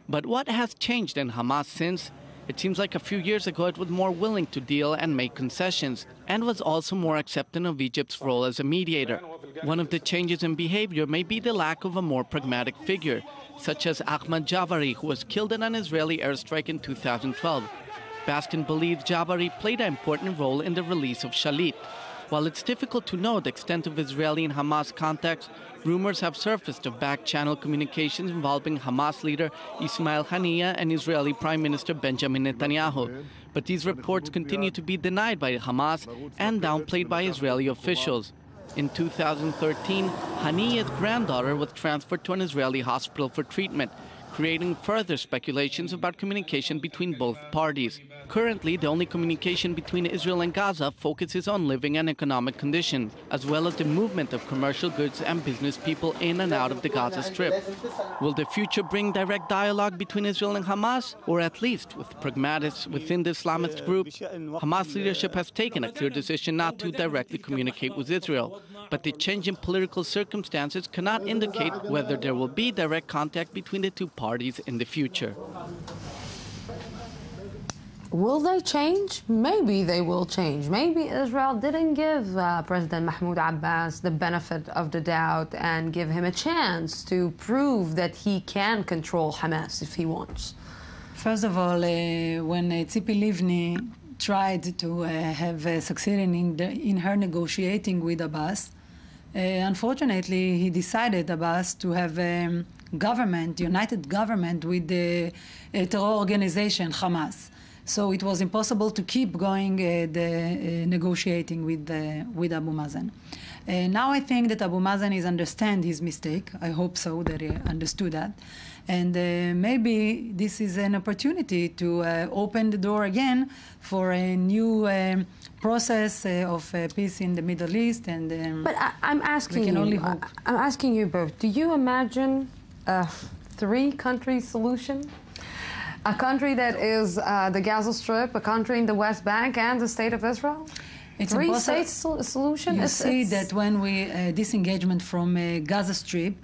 But what has changed in Hamas since? It seems like a few years ago it was more willing to deal and make concessions, and was also more accepting of Egypt's role as a mediator. One of the changes in behavior may be the lack of a more pragmatic figure, such as Ahmad Jabari, who was killed in an Israeli airstrike in 2012. Baskin believes Jabari played an important role in the release of Shalit. While it's difficult to know the extent of Israeli and Hamas contacts, rumors have surfaced of back-channel communications involving Hamas leader Ismail Haniyeh and Israeli Prime Minister Benjamin Netanyahu. But these reports continue to be denied by Hamas and downplayed by Israeli officials. In 2013, Haniyeh's granddaughter was transferred to an Israeli hospital for treatment, creating further speculations about communication between both parties. Currently, the only communication between Israel and Gaza focuses on living and economic conditions, as well as the movement of commercial goods and business people in and out of the Gaza Strip. Will the future bring direct dialogue between Israel and Hamas, or at least with pragmatists within the Islamist group? Hamas leadership has taken a clear decision not to directly communicate with Israel, but the change in political circumstances cannot indicate whether there will be direct contact between the two parties in the future. Will they change? Maybe they will change. Maybe Israel didn't give President Mahmoud Abbas the benefit of the doubt and give him a chance to prove that he can control Hamas if he wants. First of all, when Tzipi Livni tried to have succeeded in her negotiating with Abbas, unfortunately, he decided, Abbas, to have government, united government with the terror organization Hamas. So it was impossible to keep going negotiating with Abu Mazen. Now I think that Abu Mazen is understand his mistake. I hope so, that he understood that. And maybe this is an opportunity to open the door again for a new process of peace in the Middle East. And but I'm asking we can you, only hope. I'm asking you both. Do you imagine a three-country solution? A country that is the Gaza Strip, a country in the West Bank, and the State of Israel? It's three-state solution? You see that when we disengagement from Gaza Strip,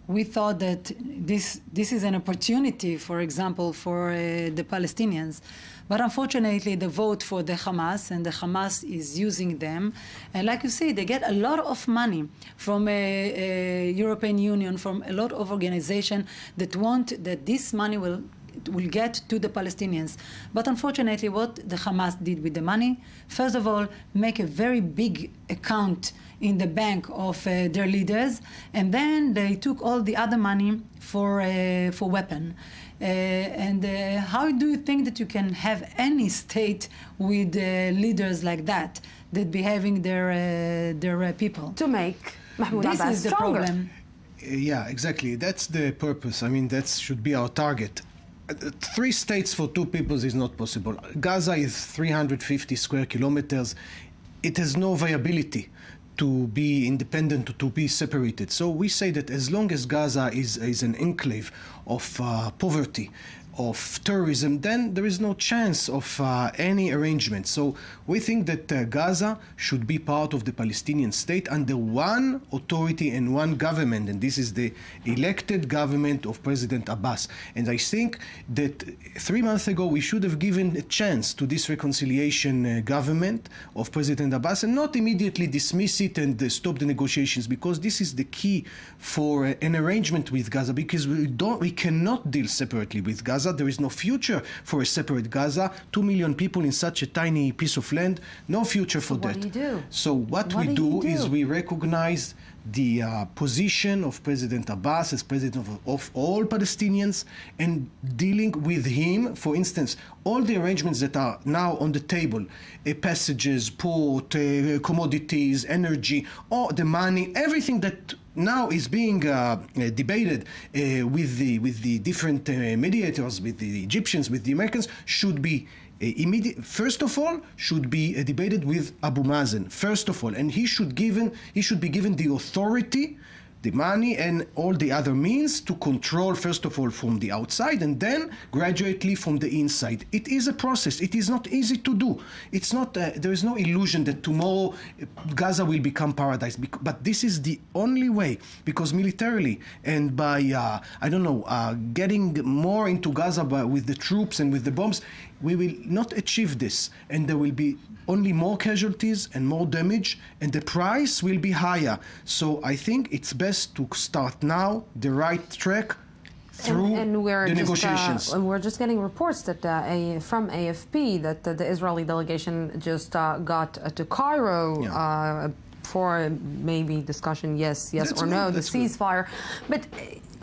we thought that this is an opportunity, for example, for the Palestinians. But unfortunately, they vote for the Hamas, and the Hamas is using them. And like you say, they get a lot of money from European Union, from a lot of organizations that want that this money will get to the Palestinians. But unfortunately, what the Hamas did with the money, first of all, make a very big account in the bank of their leaders, and then they took all the other money for weapon. How do you think that you can have any state with leaders like that behaving their people? To make Mahmoud Abbas is the stronger. problem. Yeah, exactly. That's the purpose. I mean, that should be our target. 3 states for 2 peoples is not possible. Gaza is 350 square kilometers. It has no viability to be independent, to be separated. So we say that as long as Gaza is an enclave of poverty, of terrorism, then there is no chance of any arrangement. So we think that Gaza should be part of the Palestinian state under one authority and one government, and this is the elected government of President Abbas. And I think that 3 months ago we should have given a chance to this reconciliation government of President Abbas and not immediately dismiss it and stop the negotiations, because this is the key for an arrangement with Gaza, because we cannot deal separately with Gaza. There is no future for a separate Gaza. 2 million people in such a tiny piece of land, no future for that. What do you do? So what we do is we recognize the position of President Abbas as president of all Palestinians, and dealing with him, for instance, all the arrangements that are now on the table, passages, port, commodities, energy, all the money, everything that now is being debated with the different mediators, with the Egyptians, with the Americans, should be first of all, should be debated with Abu Mazen, first of all, and he should be given the authority, the money, and all the other means to control, first of all, from the outside, and then gradually from the inside. It is a process. It is not easy to do. It's not. There is no illusion that tomorrow Gaza will become paradise. But this is the only way, because militarily and by getting more into Gaza with the troops and with the bombs, we will not achieve this, and there will be only more casualties and more damage, and the price will be higher. So I think it's best to start now the right track through the negotiations. And we're just getting reports that from AFP that the Israeli delegation just got to Cairo for maybe discussion, yes or no, the ceasefire. But,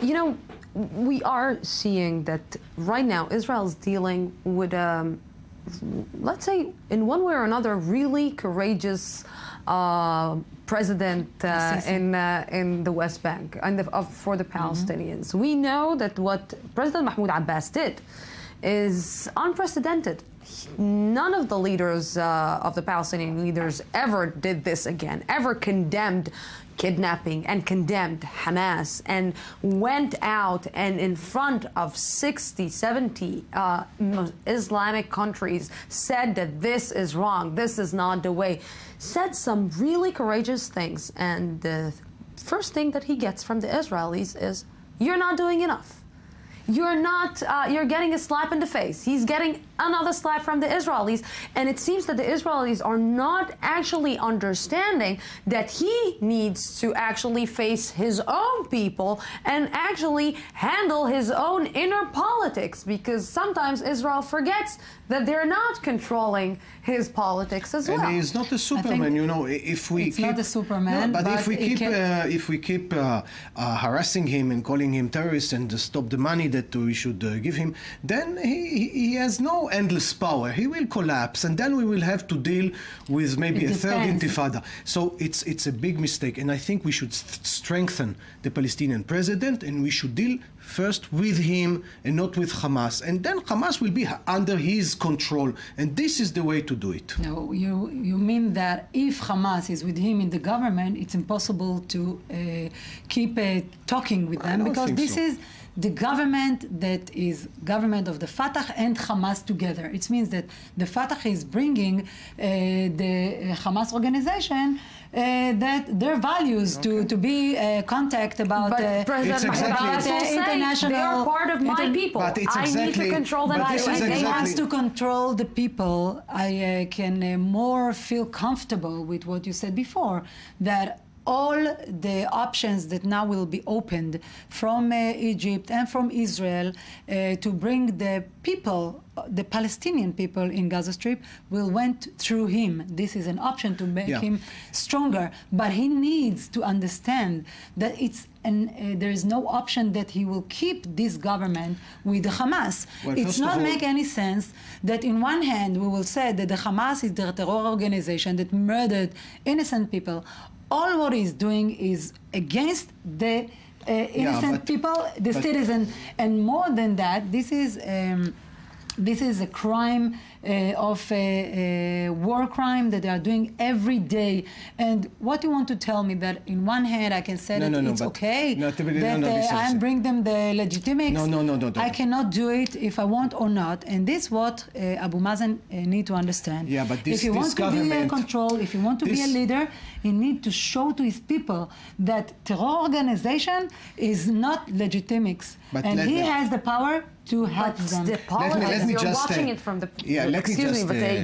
you know, we are seeing that right now Israel is dealing with, let's say, in one way or another, really courageous president in the West Bank and for the Palestinians. We know that what President Mahmoud Abbas did is unprecedented. None of the leaders, of the Palestinian leaders, ever did this again, ever condemned kidnapping and condemned Hamas and went out and in front of 60, 70 Islamic countries said that this is wrong, this is not the way, said some really courageous things. And the first thing that he gets from the Israelis is, you're not doing enough. You're not, you're getting a slap in the face. He's getting another slap from the Israelis. And it seems that the Israelis are not actually understanding that he needs to actually face his own people and actually handle his own inner politics, because sometimes Israel forgets that they're not controlling his politics as well. And he's not a Superman, you know. If we it's keep, not a Superman, no, but if we keep harassing him and calling him terrorist and stop the money that we should give him, then he has no endless power. He will collapse, and then we will have to deal with maybe a third intifada. So it's a big mistake, and I think we should strengthen the Palestinian president, and we should deal first with him and not with Hamas, and then Hamas will be under his control, and this is the way to do it. No, you mean that if Hamas is with him in the government, it's impossible to keep talking with them, because this is the government that is government of the Fatah and Hamas together. It means that the Fatah is bringing the Hamas organization that their values to be contact about international. They are part of my people. But it's I need to control them. If he wants to control the people, I can more feel comfortable with what you said before, that all the options that now will be opened from Egypt and from Israel to bring the people, the Palestinian people in Gaza Strip, will went through him. This is an option to make him stronger. But he needs to understand that there is no option that he will keep this government with the Hamas. Well, it's not make any sense that in one hand we will say that the Hamas is the terror organization that murdered innocent people. All what he's doing is against the innocent people, the citizen, and more than that, this is a crime of a war crime that they are doing every day. And what you want to tell me, that in one hand I can say that it's okay that I bring them the legitimate. No. I cannot do it if I want or not. And this is what Abu Mazen need to understand. Yeah, but this, if you want to be in control, if you want to be a leader, you need to show to his people that terror organization is not legitimate. And he has the power to help them. The politics, you're watching it from the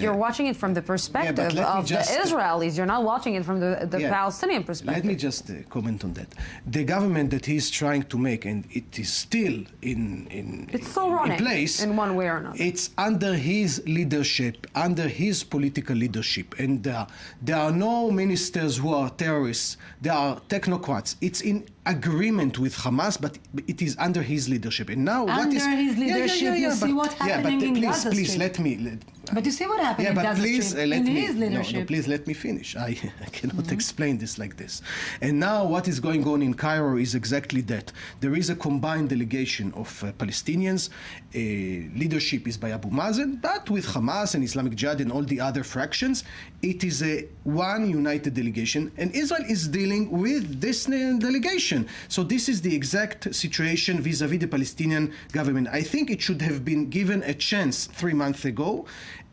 you're watching it from the perspective of the Israelis. You're not watching it from the Palestinian perspective. Let me just comment on that. The government that he's trying to make, and it is still it's still running in place in one way or another. It's under his leadership, under his political leadership, and there are no ministers who are terrorists. There are technocrats. It's in agreement with Hamas, but it is under his leadership. And now, under his leadership, you see what's happening in Gaza Strip. Please let me. But you see what happened in Gaza Strip in his leadership. No, please let me finish. I cannot explain this like this. And now what is going on in Cairo is exactly that. There is a combined delegation of Palestinians. Leadership is by Abu Mazen, but with Hamas and Islamic Jihad and all the other fractions, it is a one united delegation, and Israel is dealing with this delegation. So this is the exact situation vis-a-vis the Palestinian government. I think it should have been given a chance 3 months ago,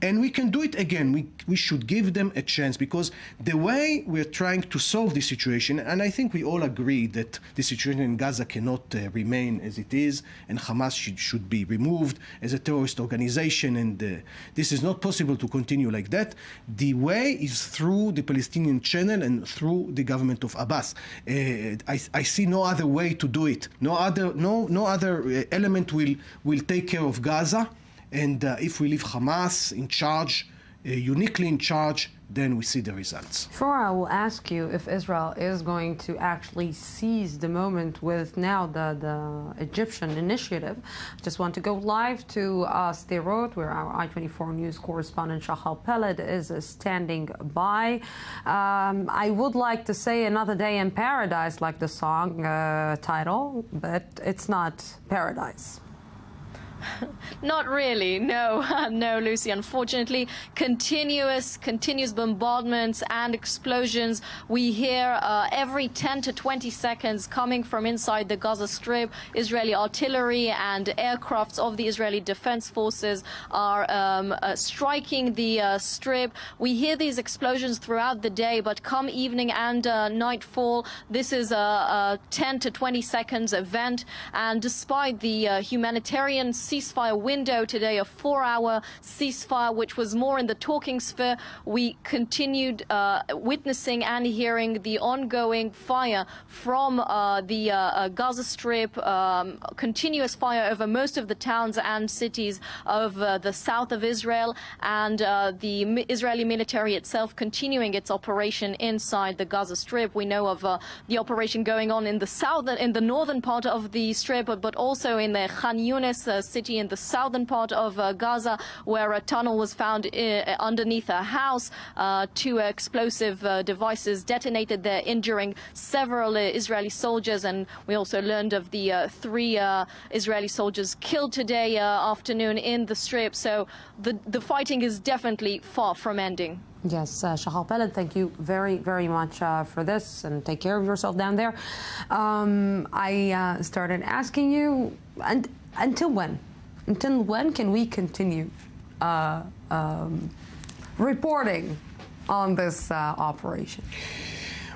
and we can do it again. We should give them a chance, because the way we're trying to solve this situation, and I think we all agree that the situation in Gaza cannot remain as it is, and Hamas should be removed as a terrorist organization, and this is not possible to continue like that. The way is through the Palestinian channel and through the government of Abbas. I see no other way to do it. No other element will take care of Gaza. And if we leave Hamas in charge, uniquely in charge, then we see the results. Sure, I will ask you if Israel is going to actually seize the moment with now the Egyptian initiative. I just want to go live to Sderot, where our I-24 News correspondent Shachal Peled is standing by. I would like to say Another Day in Paradise, like the song title, but it's not paradise. Not really, no. No, Lucy, unfortunately. Continuous bombardments and explosions. We hear every 10 to 20 seconds coming from inside the Gaza Strip. Israeli artillery and aircrafts of the Israeli Defense Forces are striking the Strip. We hear these explosions throughout the day, but come evening and nightfall, this is a 10 to 20 seconds event. And despite the humanitarian ceasefire window today, a 4-hour ceasefire, which was more in the talking sphere, we continued witnessing and hearing the ongoing fire from the Gaza Strip, continuous fire over most of the towns and cities of the south of Israel, and the Israeli military itself continuing its operation inside the Gaza Strip. We know of the operation going on in the northern part of the Strip, but also in the Khan Yunis city in the southern part of Gaza, where a tunnel was found underneath a house. 2 explosive devices detonated there, injuring several Israeli soldiers, and we also learned of the 3 Israeli soldiers killed today afternoon in the Strip. So the fighting is definitely far from ending. Yes, Shahal Peled, thank you very, very much for this, and take care of yourself down there. I started asking you, and until when? Until when can we continue reporting on this operation?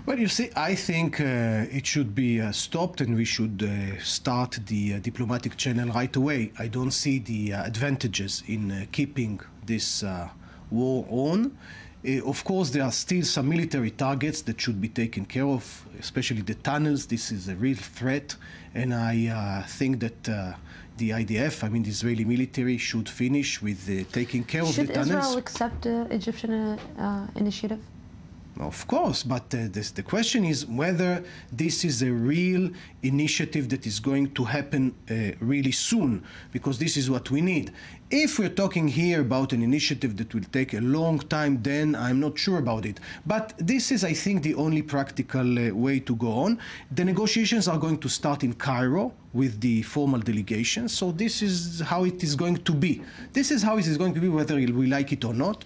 Well, you see, I think it should be stopped, and we should start the diplomatic channel right away. I don't see the advantages in keeping this war on. Of course, there are still some military targets that should be taken care of, especially the tunnels. This is a real threat, and I think that the IDF, I mean the Israeli military, should finish with taking care of the tunnels. Should Israel accept the Egyptian initiative? Of course, but the question is whether this is a real initiative that is going to happen really soon, because this is what we need. If we're talking here about an initiative that will take a long time, then I'm not sure about it. But this is, I think, the only practical way to go on. The negotiations are going to start in Cairo with the formal delegation. So this is how it is going to be. This is how it is going to be, whether we like it or not.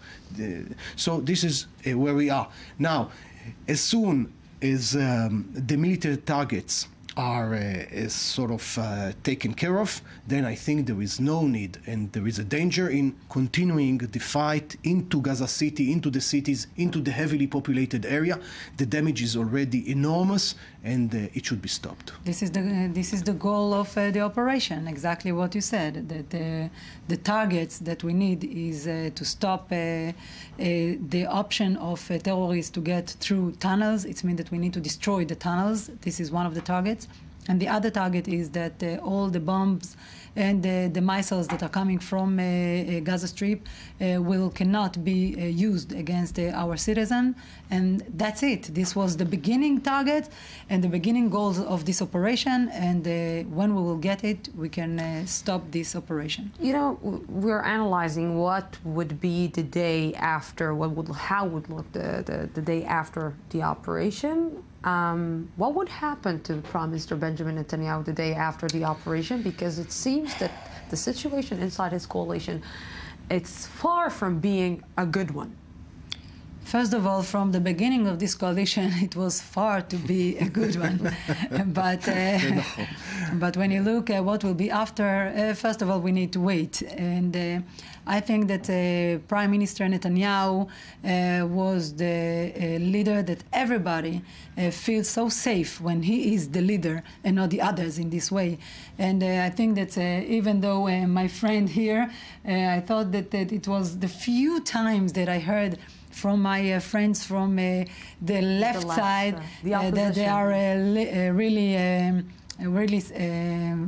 So this is where we are. Now, as soon as the military targets are sort of taken care of, then I think there is no need, and there is a danger in continuing the fight into Gaza City, into the cities, into the heavily populated area. The damage is already enormous, and it should be stopped. This is the goal of the operation, exactly what you said, that the targets that we need is to stop the option of terrorists to get through tunnels. It means that we need to destroy the tunnels. This is one of the targets. And the other target is that all the bombs and the missiles that are coming from Gaza Strip cannot be used against our citizens. And that's it. This was the beginning target and the beginning goals of this operation. And when we will get it, we can stop this operation. You know, we're analyzing what would be the day after, how would look the day after the operation. What would happen to Prime Minister Benjamin Netanyahu the day after the operation? Because it seems that the situation inside his coalition, it's far from being a good one. First of all, from the beginning of this coalition, it was far to be a good one. But when you look at what will be after, first of all, we need to wait. And I think that Prime Minister Netanyahu was the leader that everybody feels so safe when he is the leader and not the others in this way. And I think that even though my friend here, I thought that it was the few times that I heard from my friends from the left side that they are really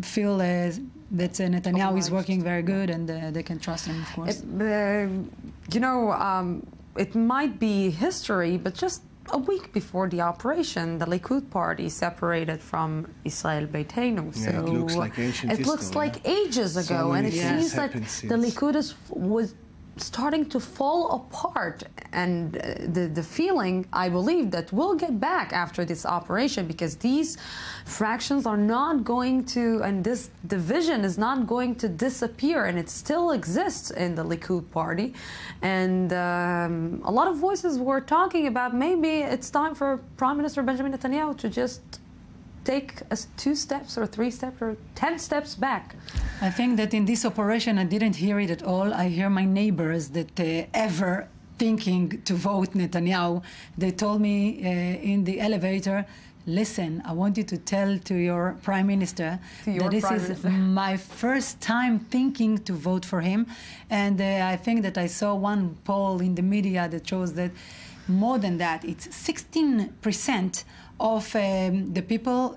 feel that Netanyahu is working very good, and they can trust him, of course. You know, it might be history, but just a week before the operation, the Likud party separated from Israel Beitenu. So it looks like ancient history. It looks like ages ago, and it seems that the Likud starting to fall apart, and the feeling, I believe, that we'll get back after this operation, because these fractions are not going to, and this division is not going to disappear, and it still exists in the Likud party. And a lot of voices were talking about maybe it's time for Prime Minister Benjamin Netanyahu to just take 2 steps or 3 steps or 10 steps back. I think that in this operation, I didn't hear it at all. I hear my neighbors that ever thinking to vote Netanyahu. They told me in the elevator, listen, I want you to tell to your prime minister that this is my first time thinking to vote for him. And I think that I saw one poll in the media that shows that more than that, it's 16% of the people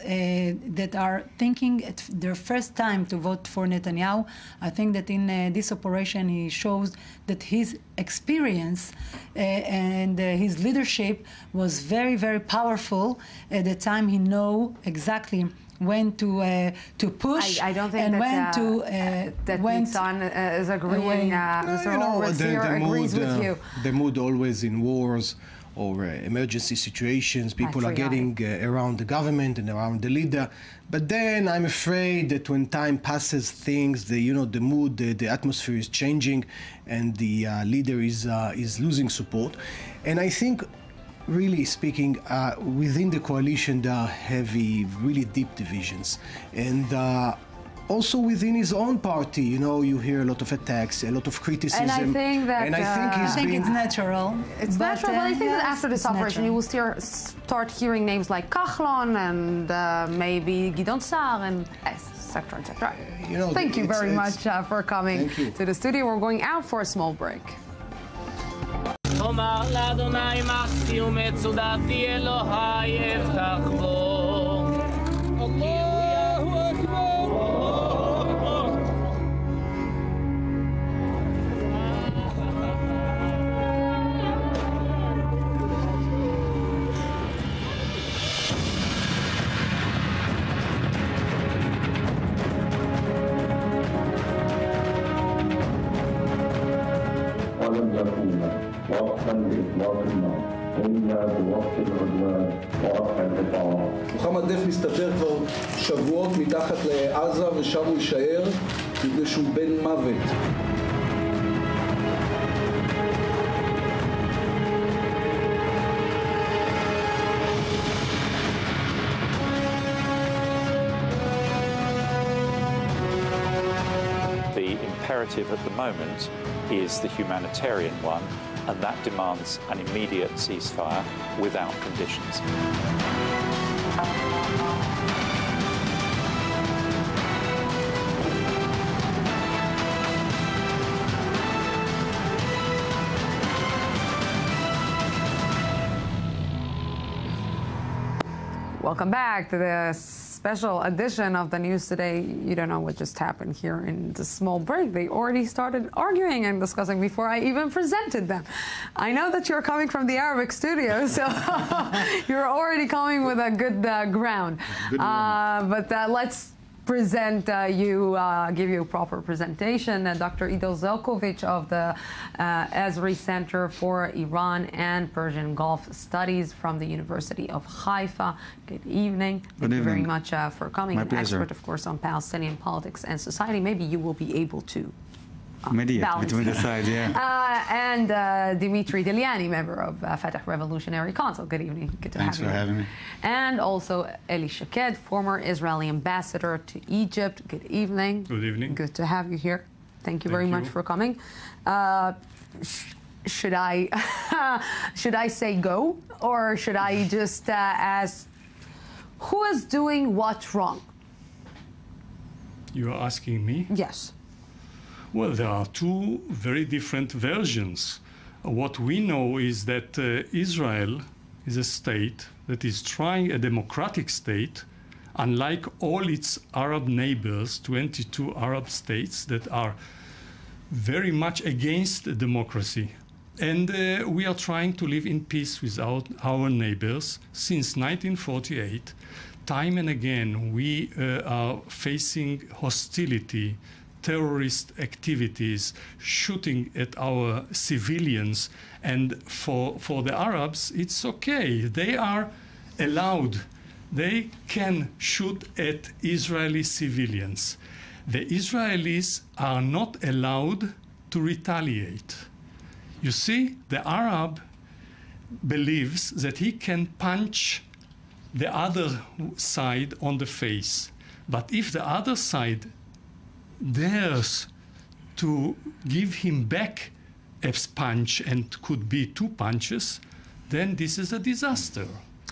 that are thinking at their first time to vote for Netanyahu. I think that in this operation he shows that his experience and his leadership was very, very powerful. At the time he know exactly when to push. I don't think and that, when to that Nitzan is agreeing. Agrees with you. The mood always in wars or emergency situations, people are getting around the government and around the leader. But then I'm afraid that when time passes, things, the mood, the atmosphere is changing, and the leader is losing support. And I think, really speaking, within the coalition there are heavy, really deep divisions. And also within his own party, you hear a lot of attacks, a lot of criticism. And I think that I think it's natural. It's natural, but I think that after this operation, you will start hearing names like Kachlon and maybe Gidon Sar and etc. etc. Thank you very much for coming to the studio. We're going out for a small break. ولم يكون وقتا لإطلاق النار إلا بوقت العدوان ورفع القطاع. מוחמד דף מסתתר כבר שבועות מתחת לעזה ושם הוא יישאר מפני שהוא בן מוות. The imperative at the moment is the humanitarian one, and that demands an immediate ceasefire without conditions. Welcome back to the special edition of the News Today. You don't know what just happened here in the small break. They already started arguing and discussing before I even presented them. I know that you're coming from the Arabic studio, so you're already coming with a good ground. But let's present give you a proper presentation. Dr. Idil Zelkovich of the Esri Center for Iran and Persian Gulf Studies from the University of Haifa. Good evening. Thank you very much for coming. My pleasure. Expert, of course, on Palestinian politics and society. Maybe you will be able to mediate between the sides, and Dimitri Deliani, member of Fatah Revolutionary Council. Good evening. Good to have you. Thanks for having me. And also Eli Shaked, former Israeli ambassador to Egypt. Good evening. Good evening. Good to have you here. Thank you very much for coming. Should I say go, or should I just ask who is doing what wrong? You are asking me? Yes. Well, there are two very different versions. What we know is that Israel is a state that is trying, a democratic state, unlike all its Arab neighbors, 22 Arab states that are very much against democracy. And we are trying to live in peace with our neighbors since 1948. Time and again, we are facing hostility, terrorist activities, shooting at our civilians. And for the Arabs, it's okay. They are allowed. They can shoot at Israeli civilians. The Israelis are not allowed to retaliate. You see, the Arab believes that he can punch the other side on the face. But if the other side dares to give him back a punch, and could be 2 punches, then this is a disaster.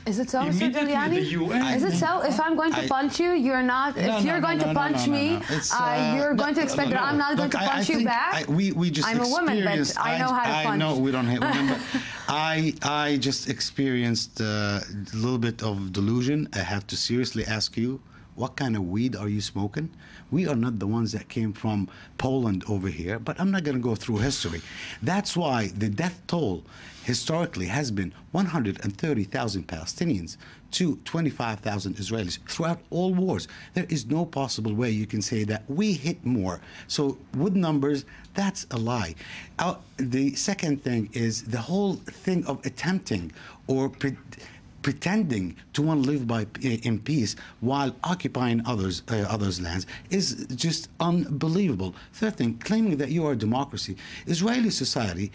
Is it so, Mr. Giuliani? Is it so? If I'm going to punch you, you're not. If you're going to punch me, you're going to expect that I'm not going to punch you back. We just I'm a woman, but I know how to punch. I know we don't hate women, but I just experienced a little bit of delusion. I have to seriously ask you, what kind of weed are you smoking? We are not the ones that came from Poland over here, but I'm not going to go through history. That's why the death toll historically has been 130,000 Palestinians to 25,000 Israelis throughout all wars. There is no possible way you can say that we hit more. So with numbers, that's a lie. The second thing is the whole thing of attempting or pretending to want to live in peace while occupying others' lands is just unbelievable. Third thing, claiming that you are a democracy. Israeli society,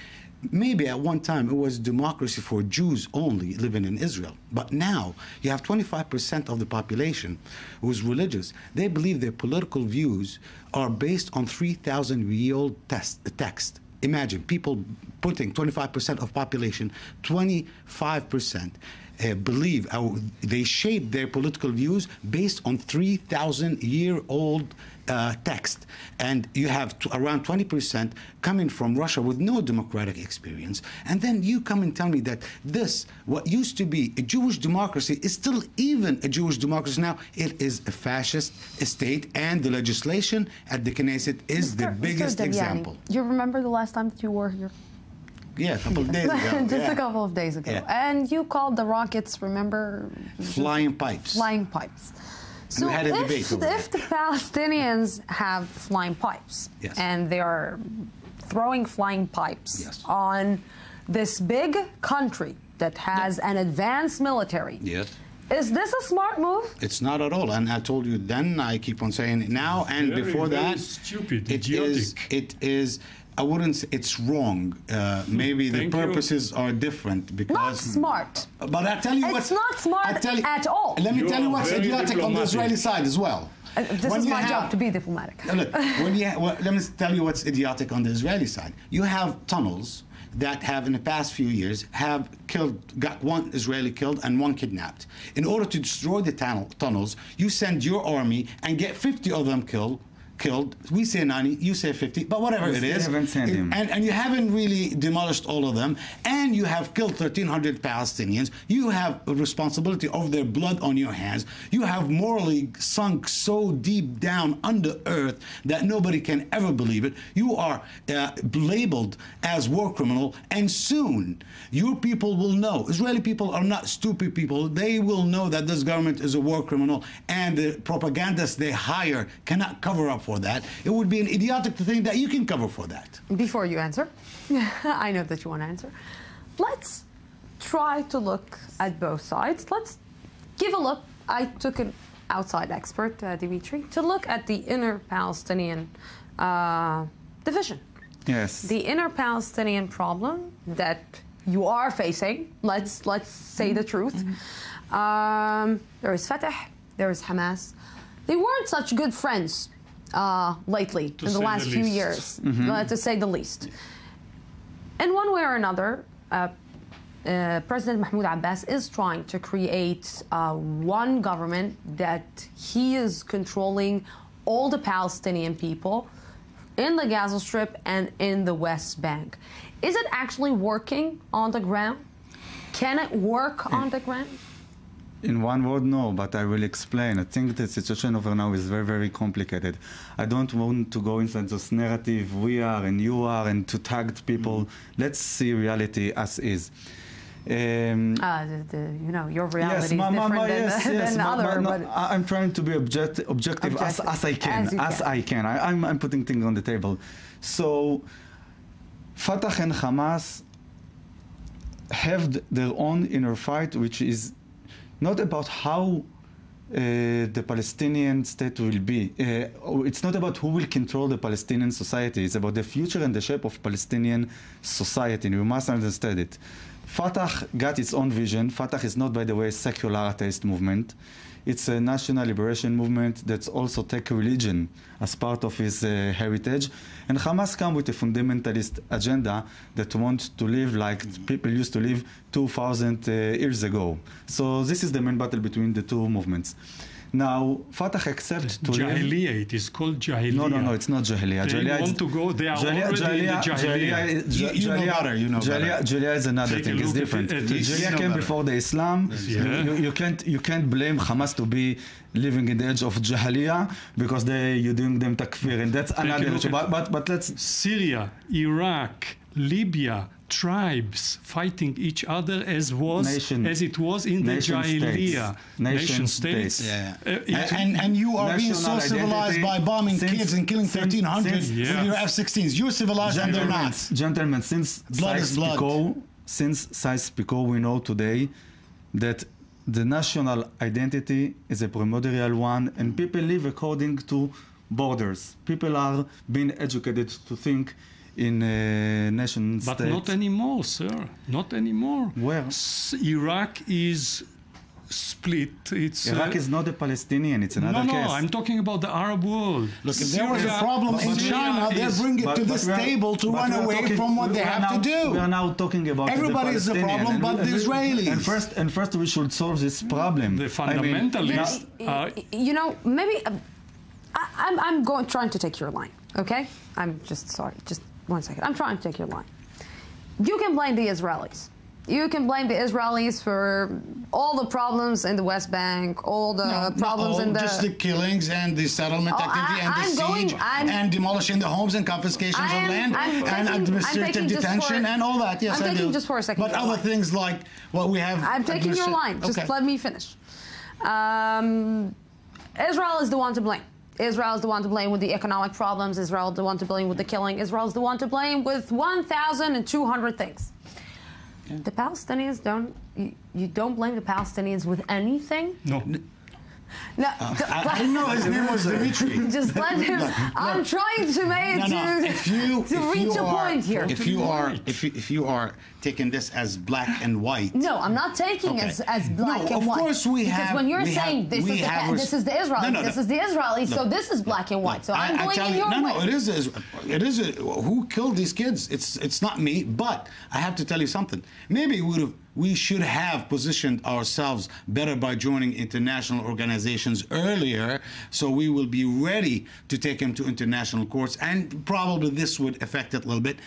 maybe at one time it was democracy for Jews only living in Israel. But now you have 25% of the population who is religious. They believe their political views are based on 3,000-year-old text. Imagine people putting 25% of population, 25% believe they shape their political views based on 3,000-year-old text. And you have around 20% coming from Russia with no democratic experience. And then you come and tell me that this, what used to be a Jewish democracy, is still even a Jewish democracy now. It is a fascist state, and the legislation at the Knesset is the biggest example. You remember the last time that you were here? Yeah, a couple of days ago. Just a couple of days ago. Yeah. And you called the rockets, remember? Flying pipes. Flying pipes. So we had a debate over if the Palestinians have flying pipes, yes, and they are throwing flying pipes, yes, on this big country that has an advanced military, yes, is this a smart move? It's not at all. And I told you then, I keep on saying it now, and before that, stupid, it is. I wouldn't say it's wrong. Maybe the purposes are different because not smart. But I tell you it's not smart at all. Let me tell you what's idiotic on the Israeli side as well. This is my job to be diplomatic. Look, let me tell you what's idiotic on the Israeli side. You have tunnels that have, in the past few years, have got 1 Israeli killed and 1 kidnapped. In order to destroy the tunnels, you send your army and get 50 of them killed. We say 90, you say 50, but whatever it is. And you haven't really demolished all of them, and you have killed 1,300 Palestinians. You have a responsibility of their blood on your hands. You have morally sunk so deep down under earth that nobody can ever believe it. You are labeled as war criminal, and soon your people will know. Israeli people are not stupid people. They will know that this government is a war criminal, and the propagandists they hire cannot cover up for that. It would be an idiotic to think that you can cover for that. Before you answer, I know that you want to answer. Let's try to look at both sides. Let's give a look. I took an outside expert, Dimitri, to look at the inner Palestinian division. Yes. The inner Palestinian problem that you are facing. Let's say the truth. There is Fatah. There is Hamas. They weren't such good friends lately, in the last few years, to say the least. In one way or another, President Mahmoud Abbas is trying to create one government that he is controlling all the Palestinian people in the Gaza Strip and in the West Bank. Is it actually working on the ground? Can it work on the ground? In one word, no, but I will explain. I think the situation over now is very, very complicated. I don't want to go inside this narrative, we are and you are, and to tag people. Let's see reality as is. Your reality is different than other. I'm trying to be objective as I can. I'm putting things on the table. So Fatah and Hamas have their own inner fight, which is not about how the Palestinian state will be. It's not about who will control the Palestinian society. It's about the future and the shape of Palestinian society, and we must understand it. Fatah got its own vision. Fatah is not, by the way, a secular atheist movement. It's a national liberation movement that's also take religion as part of its heritage. And Hamas come with a fundamentalist agenda that wants to live like people used to live 2,000 years ago. So this is the main battle between the two movements. Now, Fatah accepts to Jahiliyyah, it is called Jahiliyyah. No, it's not Jahiliyyah. They want to go, they are already in the Jahiliyyah. Jahiliyyah is another thing, it's different. Jahiliyyah came before the Islam. You can't blame Hamas to be living in the edge of Jahiliyyah because you're doing them takfir, and that's another issue. But let's... Syria, Iraq, Libya, tribes fighting each other as it was in the Jahiliyyah. Nation states. And you are being so civilized by bombing kids and killing 1,300 with your F-16s. You're civilized and they're not. Gentlemen, since Sykes-Picot, we know today that the national identity is a primordial one, and people live according to borders. People are being educated to think in nation states. But not anymore, sir. Not anymore. Where? Iraq is split. Iraq is not a Palestinian. It's another case. No, I'm talking about the Arab world. Look, if there was a problem in China, they'll bring it to this table to run away from what they have to do. We are now talking about everybody is the problem, but the Israelis. And first, we should solve this problem. The fundamentalists. Maybe I'm trying to take your line. Okay, I'm just sorry. Just 1 second. I'm trying to take your line. You can blame the Israelis. You can blame the Israelis for all the problems in the West Bank, all the problems in the... just the killings and the settlement activity and the siege and demolishing the homes and confiscations of land and administrative detention and all that. Yes, I do. I'm taking just for a second. But other things like what we have... I'm taking your line. Just let me finish. Israel is the one to blame. Israel is the one to blame with the economic problems. Israel is the one to blame with the killing. Israel is the one to blame with 1,200 things. Yeah. The Palestinians you don't blame the Palestinians with anything? No. No, I know his name was Dimitri. Just let him. I'm trying to make to reach a point here. If you are taking this as black and white. No, I'm not taking it as black and white. Of course we have. Because when you're saying this is the Israelis, this is the Israelis, so this is black and white. So I'm going in your way. No, it is. Who killed these kids? It's not me. But I have to tell you something. Maybe we should have positioned ourselves better by joining international organizations earlier, so we will be ready to take him to international courts, and probably this would affect it a little bit.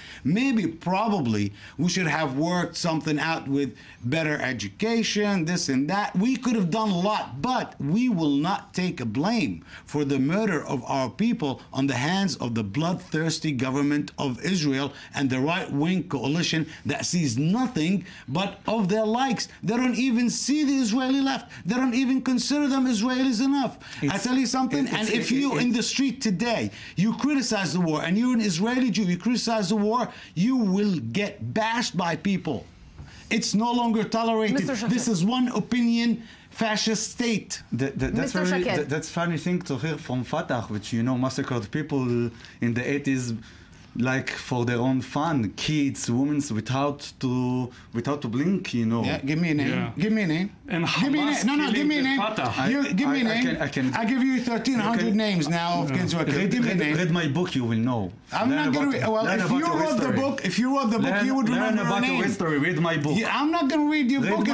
Probably, we should have worked something out with better education, this and that. We could have done a lot, but we will not take a blame for the murder of our people on the hands of the bloodthirsty government of Israel and the right-wing coalition that sees nothing but of their likes. They don't even see the Israeli left. They don't even consider them Israelis enough. I tell you something, and if you in the street today, you criticize the war, and you're an Israeli Jew, you criticize the war, you will get bashed by people. It's no longer tolerated. This is one opinion fascist state. That's funny thing to hear from Fatah, which massacred people in the 80s. Like for their own fun, kids, women without to blink, Yeah, give me a name. Yeah. Give me a name. And give me a name. No, give me a name. Give me a name. I give you 1,300 names now of kids who are killed. Give me a name. Read my book, you will know. I'm not going to read. Well, if you wrote the book, you would remember a name. Learn about your history. Read my book. Yeah, I'm not going to read your book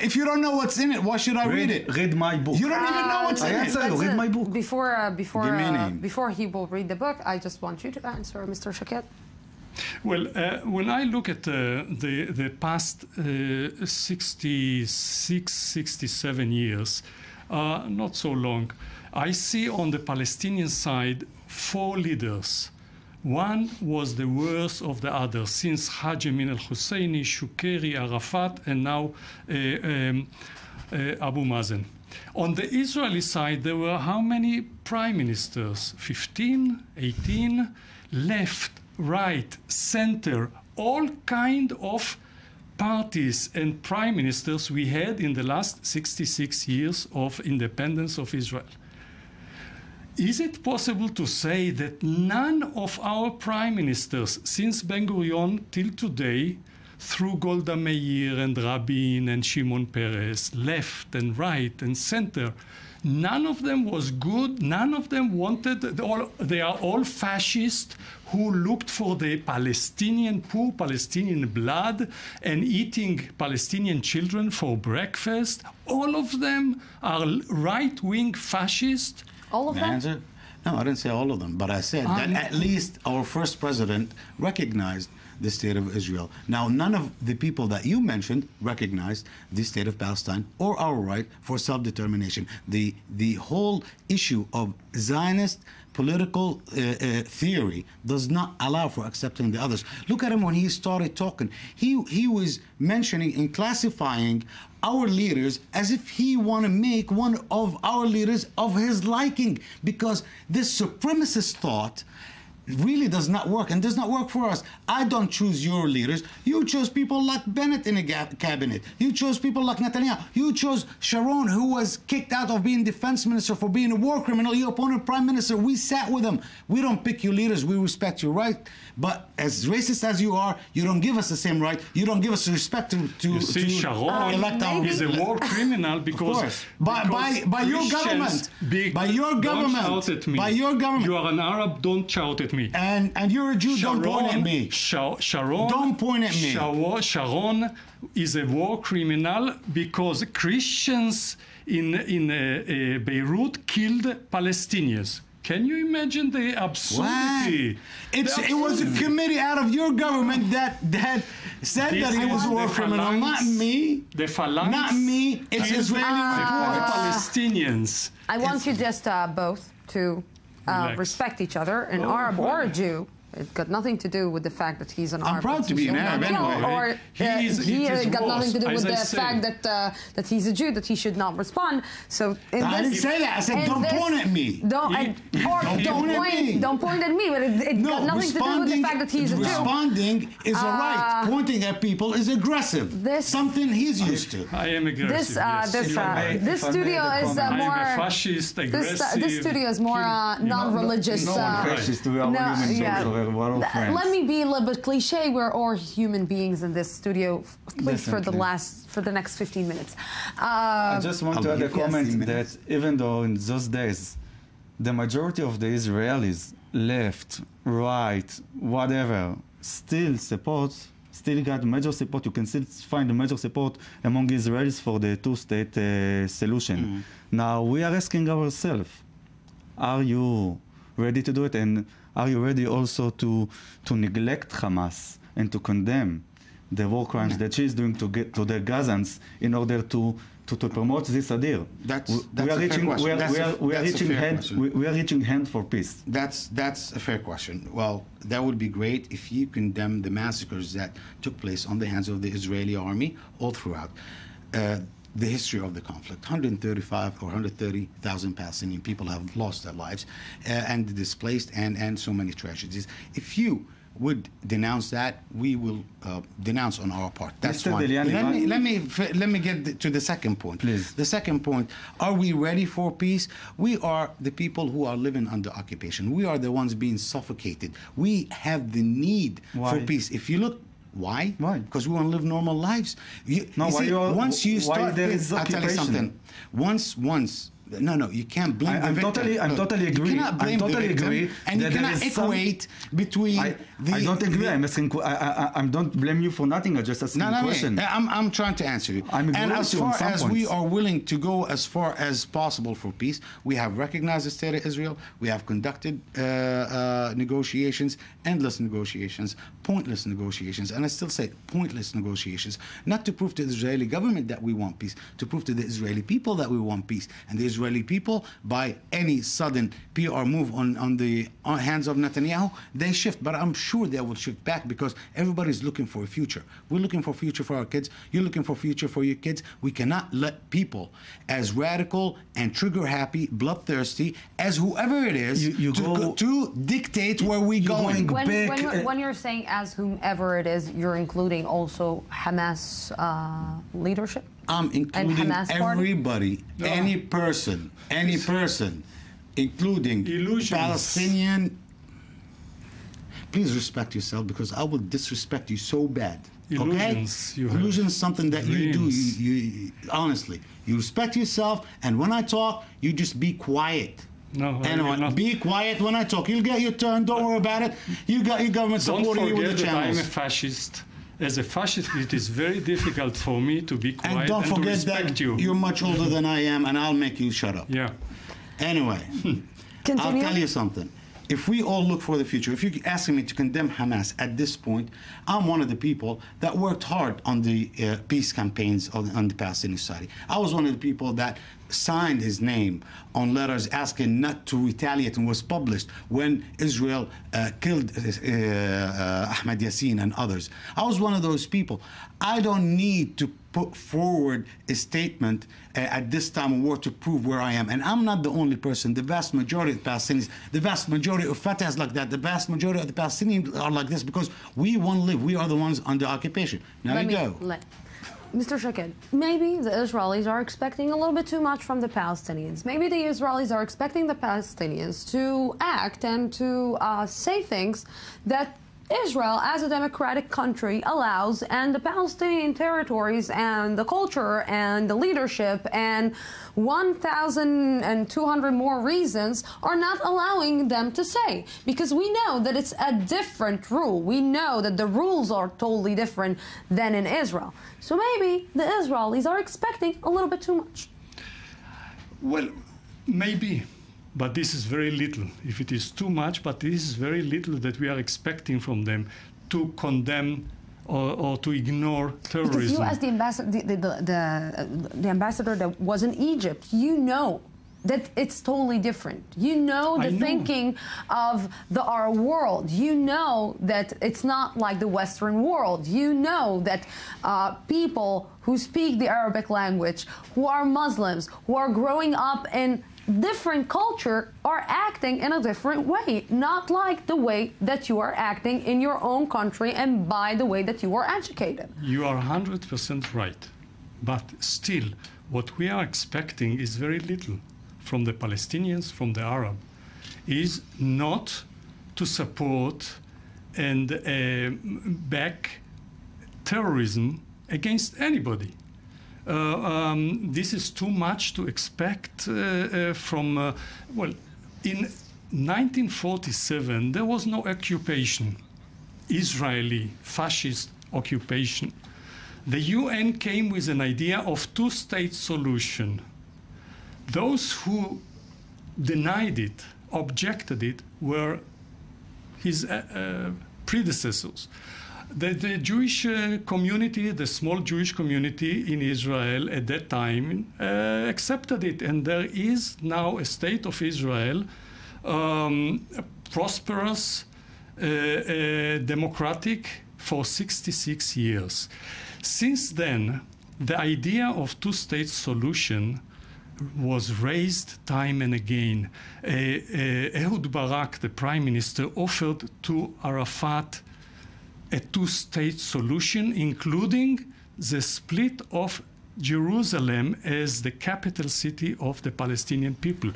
if you don't know what's in it. Why should I read it? Read my book. You don't even know what's in it. Read my book. Before he will read the book, I just want you to answer, Mr. Shaket. Well, when I look at the past 66, 67 years, not so long, I see on the Palestinian side 4 leaders. one was the worst of the others, since Haj Amin al-Husseini, Shukeri, Arafat, and now Abu Mazen. On the Israeli side, there were how many prime ministers? 15, 18, left, right, center, all kind of parties and prime ministers we had in the last 66 years of independence of Israel. Is it possible to say that none of our prime ministers since Ben-Gurion till today, through Golda Meir and Rabin and Shimon Peres, left and right and center, none of them was good, none of them wanted, they are all fascists who looked for the Palestinian, poor Palestinian blood and eating Palestinian children for breakfast? All of them are right-wing fascists? All of them? No, I didn't say all of them, but I said that at least our first president recognized the state of Israel. Now, none of the people that you mentioned recognized the state of Palestine or our right for self-determination. The whole issue of Zionist political theory does not allow for accepting the others. Look at him when he started talking. He was mentioning and classifying our leaders as if he want to make one of our leaders of his liking, because this supremacist thought really does not work and does not work for us. I don't choose your leaders. You chose people like Bennett in a cabinet. You chose people like Netanyahu. You chose Sharon, who was kicked out of being defense minister for being a war criminal. Your opponent, prime minister, we sat with him. We don't pick your leaders. We respect your right. But as racist as you are, you don't give us the same right. You don't give us the respect to Sharon elect our is a war criminal because by your government. By your government. Don't shout at me. By your government. You are an Arab. Don't shout at me. And you're a Jew. Sharon, don't point at me. Sharon. Don't point at me. Sharon is a war criminal because Christians in Beirut killed Palestinians. Can you imagine the absurdity? It was a committee out of your government that said that he was a war criminal, not me. The phalanx. Not me. It's Israeli Palestinians. I want you just both to respect each other, an Arab or a Jew. It got nothing to do with the fact that he's an Arab. I'm proud to be an Arab anyway. Or he got nothing to do with the fact that he's a Jew, that he should not respond. So I didn't say that. I said don't point at me. Don't point at me. But it got nothing to do with the fact that he's a Jew. Responding is a right. Pointing at people is aggressive. Something he's used to. I am aggressive. This studio is more fascist, aggressive. This studio is more non-religious. Let me be a little bit cliche. We're all human beings in this studio, at least for the next 15 minutes. I just want to add a comment that even though in those days, the majority of the Israelis, left, right, whatever, still got major support. You can still find a major support among Israelis for the two-state solution. Now, we are asking ourselves, are you ready to do it? And are you ready also to neglect Hamas and to condemn the war crimes that she is doing to the Gazans in order to promote this idea? We are reaching hand for peace. That's a fair question. Well, that would be great if you condemn the massacres that took place on the hands of the Israeli army all throughout the history of the conflict. 135 or 130,000 Palestinian people have lost their lives and displaced and so many tragedies. If you would denounce that, we will denounce on our part. That's Mr. one. Let me get to the second point. Please. The second point, are we ready for peace? We are the people who are living under occupation. We are the ones being suffocated. We have the need for peace. If you look, why? Because we want to live normal lives. Once you start this, I'll tell you something. No, you can't blame the victim. I'm totally agree. You cannot blame the victim, and you cannot equate between I don't agree. I'm asking. I don't blame you for nothing. I just asking a question. I'm trying to answer you. And as far as we are willing to go as far as possible for peace, we have recognized the state of Israel. We have conducted negotiations, endless negotiations, pointless negotiations, and I still say pointless negotiations, not to prove to the Israeli government that we want peace, to prove to the Israeli people that we want peace. And the Israeli people by any sudden PR move on the hands of Netanyahu, they shift. But I'm sure they will shift back because everybody's looking for a future. We're looking for a future for our kids. You're looking for a future for your kids. We cannot let people as radical and trigger-happy, bloodthirsty as whoever it is to dictate where we're going. When you're saying as whomever it is, you're including also Hamas leadership? I'm including everybody, any person, including Palestinian. Please respect yourself because I will disrespect you so bad. Illusions, okay? Illusions is something that dreams. you do. Honestly, you respect yourself, and when I talk, you just be quiet. No, anyway, be quiet when I talk. You'll get your turn. Don't worry about it. You got your government supporting you with the channels. I'm a fascist. As a fascist, it is very difficult for me to be quiet and don't and forget to respect that you. You're much older than I am, and I'll make you shut up. Yeah. Anyway, I'll tell you something. If we all look for the future, if you're asking me to condemn Hamas at this point, I'm one of the people that worked hard on the peace campaigns on the Palestinian Society. I was one of the people that signed his name on letters asking not to retaliate and was published when Israel killed Ahmed Yassin and others. I was one of those people. I don't need to put forward a statement at this time of war to prove where I am. And I'm not the only person. The vast majority of Palestinians, the vast majority of Fatah is like that. The vast majority of the Palestinians are like this because we want to live. We are the ones under occupation. Now Mr. Shaked, maybe the Israelis are expecting a little bit too much from the Palestinians. Maybe the Israelis are expecting the Palestinians to act and to say things that Israel, as a democratic country, allows, and the Palestinian territories and the culture and the leadership and 1,200 more reasons are not allowing them to say. Because we know that it's a different rule. We know that the rules are totally different than in Israel. So maybe the Israelis are expecting a little bit too much. Well, maybe. But this is very little. If it is too much, but this is very little that we are expecting from them to condemn or to ignore terrorism. Because you, as the ambassador that was in Egypt, you know that it's totally different. You know the thinking of the Arab world. You know that it's not like the Western world. You know that people who speak the Arabic language, who are Muslims, who are growing up in different culture are acting in a different way, not like the way that you are acting in your own country and by the way that you are educated. You are 100% right. But still, what we are expecting is very little from the Palestinians, from the Arab, is not to support and back terrorism against anybody. This is too much to expect from, well, in 1947, there was no occupation, Israeli fascist occupation. The UN came with an idea of two-state solution. Those who denied it, objected it, were his predecessors. The Jewish community, the small Jewish community in Israel at that time accepted it, and there is now a state of Israel, prosperous, democratic for 66 years. Since then, the idea of two-state solution was raised time and again. Ehud Barak, the prime minister, offered to Arafat a two-state solution, including the split of Jerusalem as the capital city of the Palestinian people,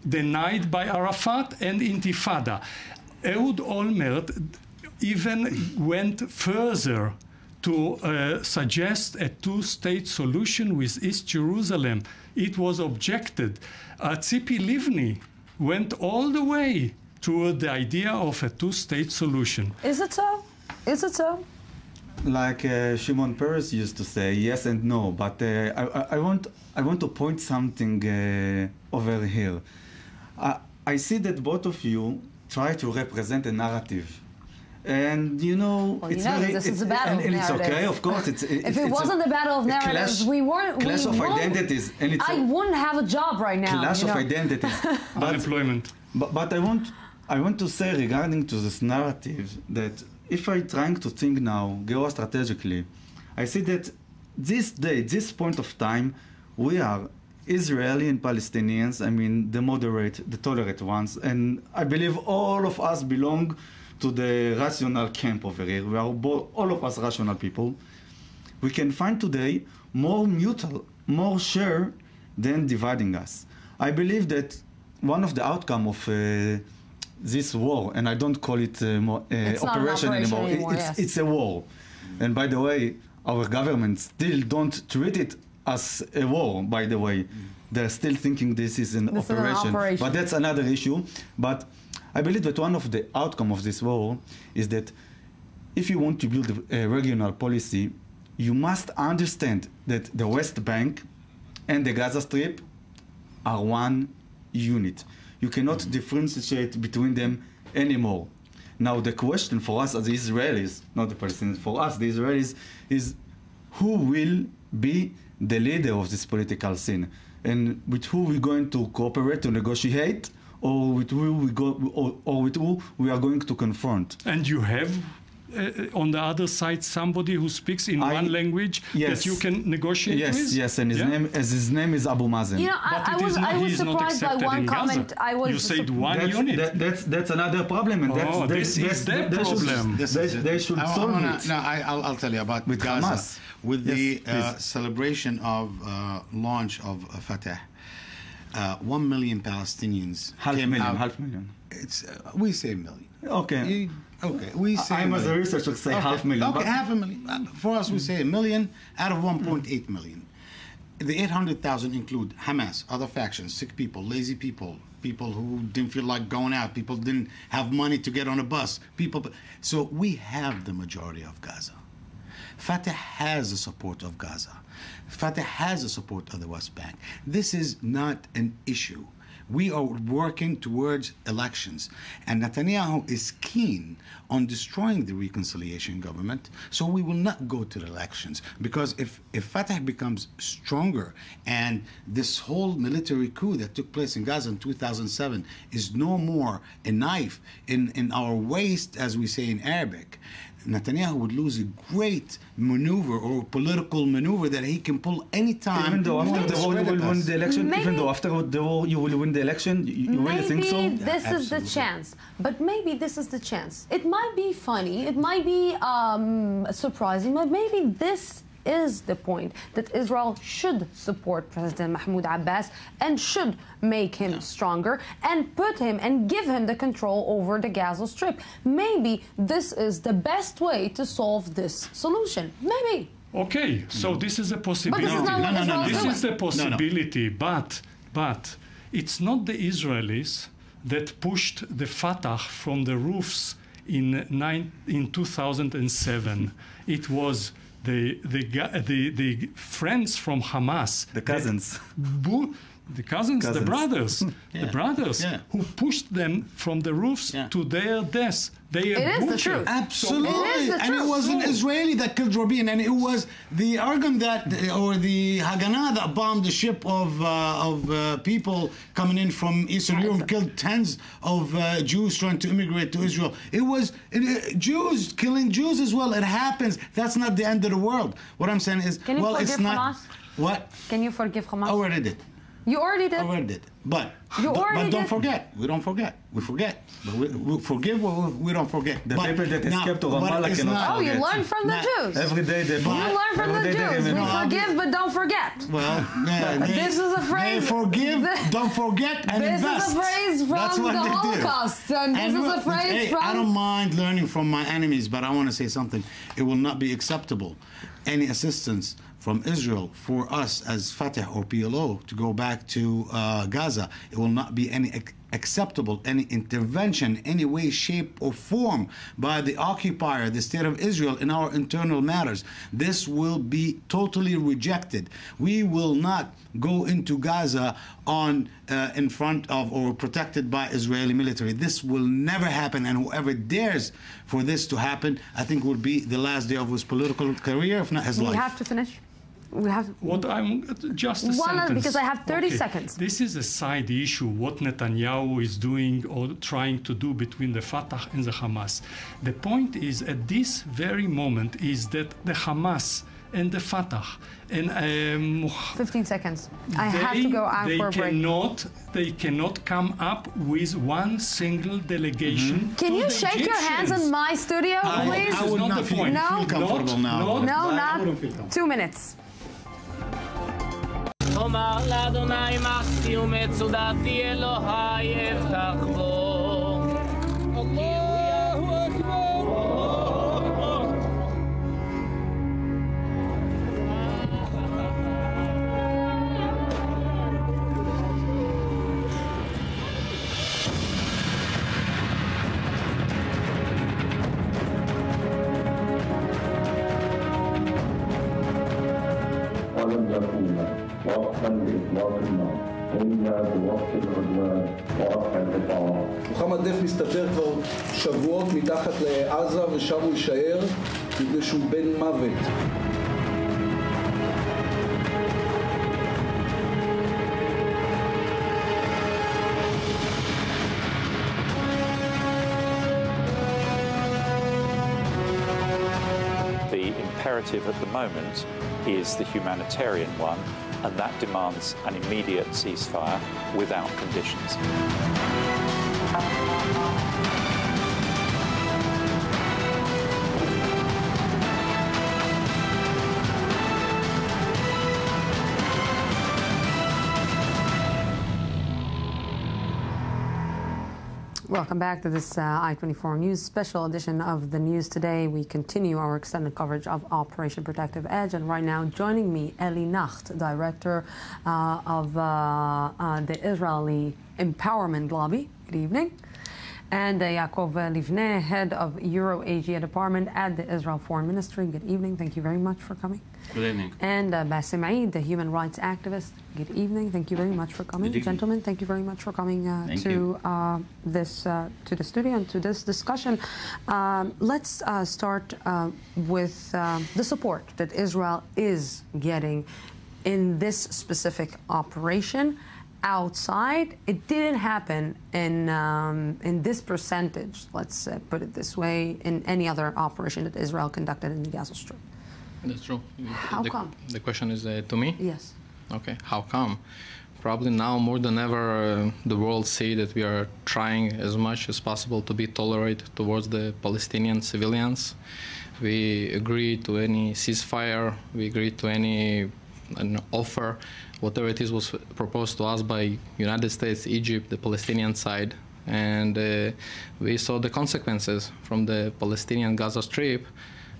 denied by Arafat and Intifada. Ehud Olmert even went further to suggest a two-state solution with East Jerusalem. It was objected. Tzipi Livni went all the way toward the idea of a two-state solution. Is it so? Is it so? Like Shimon Peres used to say, yes and no. But I want to point something over here. I see that both of you try to represent a narrative. And you know, this is a battle of and narratives. it's okay, of course. If it wasn't a battle of narratives, clash of identities, and I wouldn't have a job right now. Clash of identities, unemployment. But I want to say regarding to this narrative that if I trying to think now geostrategically, I see that this point of time, we are Israeli and Palestinians. I mean, the moderate, the tolerant ones, and I believe all of us belong to the rational camp over here. We are all of us rational people. We can find today more mutual, more share than dividing us. I believe that one of the outcome of this war, and I don't call it operation anymore. It's a war. And by the way, our government still don't treat it as a war, by the way. They're still thinking this is an operation. But that's another issue. But I believe that one of the outcome of this war is that if you want to build a regional policy, you must understand that the West Bank and the Gaza Strip are one unit. You cannot differentiate between them anymore. Now the question for us as the Israelis, not the Palestinians, for us the Israelis, is who will be the leader of this political scene, and with who we're going to cooperate to negotiate, or with who with who we are going to confront. And you have on the other side somebody who speaks in one language that you can negotiate with? Yes, and his name is Abu Mazen. You know, I was surprised by one comment. You said one unit. That's another problem, and this is their problem. They should solve it. No, I'll tell you about with Gaza. Hamas. With the celebration of launch of Fatah, 1 million Palestinians came out. Half million. It's we say a million. Okay. Okay, we say I'm as a researcher say half million. Okay, half a million. For us, we say a million out of 1.8 million. The 800,000 include Hamas, other factions, sick people, lazy people, people who didn't feel like going out, people didn't have money to get on a bus. So we have the majority of Gaza. Fatah has the support of Gaza. Fatah has the support of the West Bank. This is not an issue. We are working towards elections, and Netanyahu is keen on destroying the reconciliation government, so we will not go to the elections. Because if Fatah becomes stronger and this whole military coup that took place in Gaza in 2007 is no more a knife in our waist, as we say in Arabic, Netanyahu would lose a great maneuver or political maneuver that he can pull anytime. Even though after the war you will win the election, even though after the war you will win the election, you really think so? Maybe this is the chance. But maybe this is the chance. It might be funny, it might be surprising, but maybe this is the point that Israel should support President Mahmoud Abbas and should make him stronger and put him and give him the control over the Gaza Strip. Maybe this is the best way to solve this solution. Maybe. Okay, so this is a possibility. But this is the possibility, but it's not the Israelis that pushed the Fatah from the roofs in 2007. It was the friends from Hamas, the cousins, the brothers, who pushed them from the roofs to their deaths. They are butchered. Absolutely, and it was an Israeli that killed Rabin, and it was the Argon or the Haganah that bombed the ship of people coming in from Eastern Europe, killed tens of Jews trying to immigrate to Israel. It was Jews killing Jews as well. It happens. That's not the end of the world. What I'm saying is, Can you forgive it's not. Hamas? What? Can you forgive Hamas? I already did. You already did? I already did. But don't forget. We don't forget. We forget. But we forgive what we don't forget. The people that escaped to Ramallah cannot forget. You learn from the Jews. Every day they You learn from the Jews. We forgive but don't forget. Well, this is a phrase. They forgive, don't forget, and invest. This is a phrase from the Holocaust. And this is a phrase from... I don't mind learning from my enemies, but I want to say something. It will not be acceptable. Any assistance from Israel for us as Fatah or PLO to go back to Gaza, it will not be acceptable any intervention, any way, shape, or form by the occupier, the State of Israel, in our internal matters. This will be totally rejected. We will not go into Gaza in front of or protected by Israeli military. This will never happen, and whoever dares for this to happen, I think will be the last day of his political career, if not his life. We have to finish. We have what I'm just a sentence. Because I have 30 seconds. This is a side issue, what Netanyahu is doing or trying to do between the Fatah and the Hamas. The point is, at this very moment, is that the Hamas and the Fatah and 15 seconds. I have to go out for a break. They cannot come up with one single delegation. Can you shake your hands in my studio, please? I would not feel comfortable now. No, not 2 minutes. אומר לאדוני מחסי ומצודתי אלוהי אבטח בו. אלוהו אכבר. ولم يكون وقتا لإطلاق النار إلا بوقت العدوان ورفع القطاعات. מוחמד דף מסתתר כבר שבועות מתחת לעזה ושם הוא יישאר מפני שהוא בן מוות. The imperative at the moment is the humanitarian one, and that demands an immediate ceasefire without conditions. Welcome back to this I-24 News special edition of the news today. We continue our extended coverage of Operation Protective Edge, and right now joining me, Eli Nacht, director of the Israeli Empowerment Lobby. Good evening. And Yaakov Livneh, head of Euro-Asia Department at the Israel Foreign Ministry. Good evening. Thank you very much for coming. Good evening. And Bassem Eid, the human rights activist. Good evening. Thank you very much for coming. Gentlemen, thank you very much for coming to the studio and to this discussion. Let's start with the support that Israel is getting in this specific operation. Outside, it didn't happen in this percentage, let's put it this way, in any other operation that Israel conducted in the Gaza Strip. That's true. How come? The question is to me? Yes. Okay, how come? Probably now more than ever the world see that we are trying as much as possible to be tolerant towards the Palestinian civilians. We agree to any ceasefire, we agree to any offer, whatever it is was proposed to us by United States, Egypt, the Palestinian side, and we saw the consequences from the Palestinian Gaza Strip,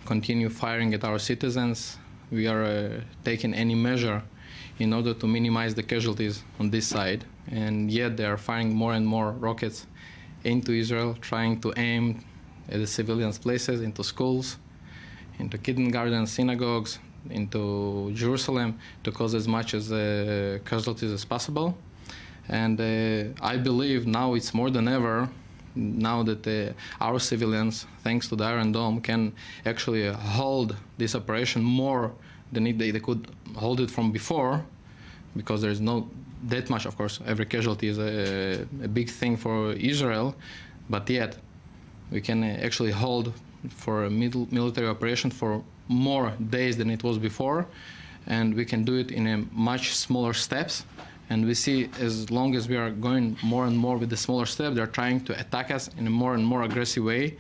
continue firing at our citizens. We are taking any measure in order to minimize the casualties on this side, and yet they are firing more and more rockets into Israel, trying to aim at the civilians' places, into schools, into kindergarten, synagogues, into Jerusalem, to cause as much as casualties as possible. And I believe now it's more than ever, now that our civilians, thanks to the Iron Dome, can actually hold this operation more than they could hold it from before, because there's not that much, of course. Every casualty is a big thing for Israel, but yet we can actually hold for a military operation for more days than it was before, and we can do it in a much smaller steps. And we see as long as we are going more and more with the smaller step, they're trying to attack us in a more and more aggressive way.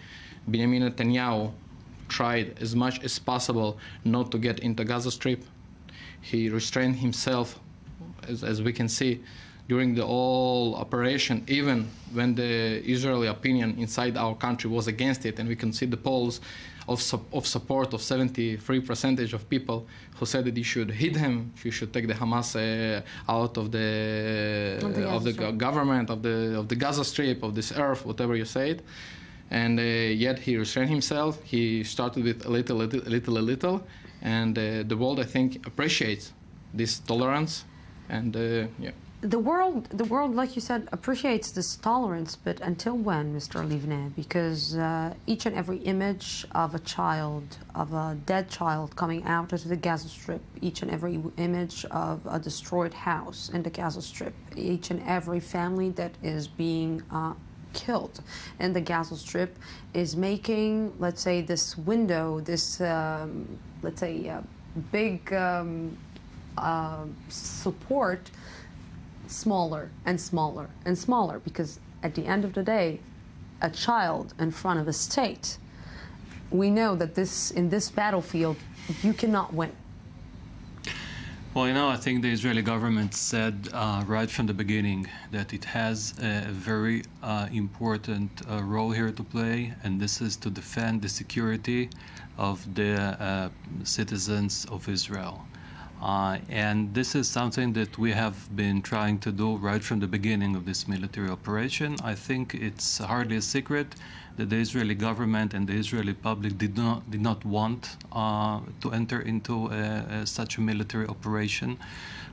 Benjamin Netanyahu tried as much as possible not to get into Gaza Strip. He restrained himself, as we can see, during the whole operation, even when the Israeli opinion inside our country was against it, and we can see the polls of support of 73% of people who said that you should hit him, you should take the Hamas out of the government, of the Gaza Strip, of this earth, whatever you said. And yet he restrained himself. He started with a little, and the world, I think, appreciates this tolerance. And yeah. The world, like you said, appreciates this tolerance, but until when, Mr. Livne? Because each and every image of a child, of a dead child coming out of the Gaza Strip, each and every image of a destroyed house in the Gaza Strip, each and every family that is being killed in the Gaza Strip is making, let's say, this window, this, let's say, big support smaller and smaller and smaller, because at the end of the day, a child in front of a state, we know that in this battlefield, you cannot win. Well, you know, I think the Israeli government said right from the beginning that it has a very important role here to play, and this is to defend the security of the citizens of Israel. And this is something that we have been trying to do right from the beginning of this military operation. I think it's hardly a secret that the Israeli government and the Israeli public did not want to enter into such a military operation.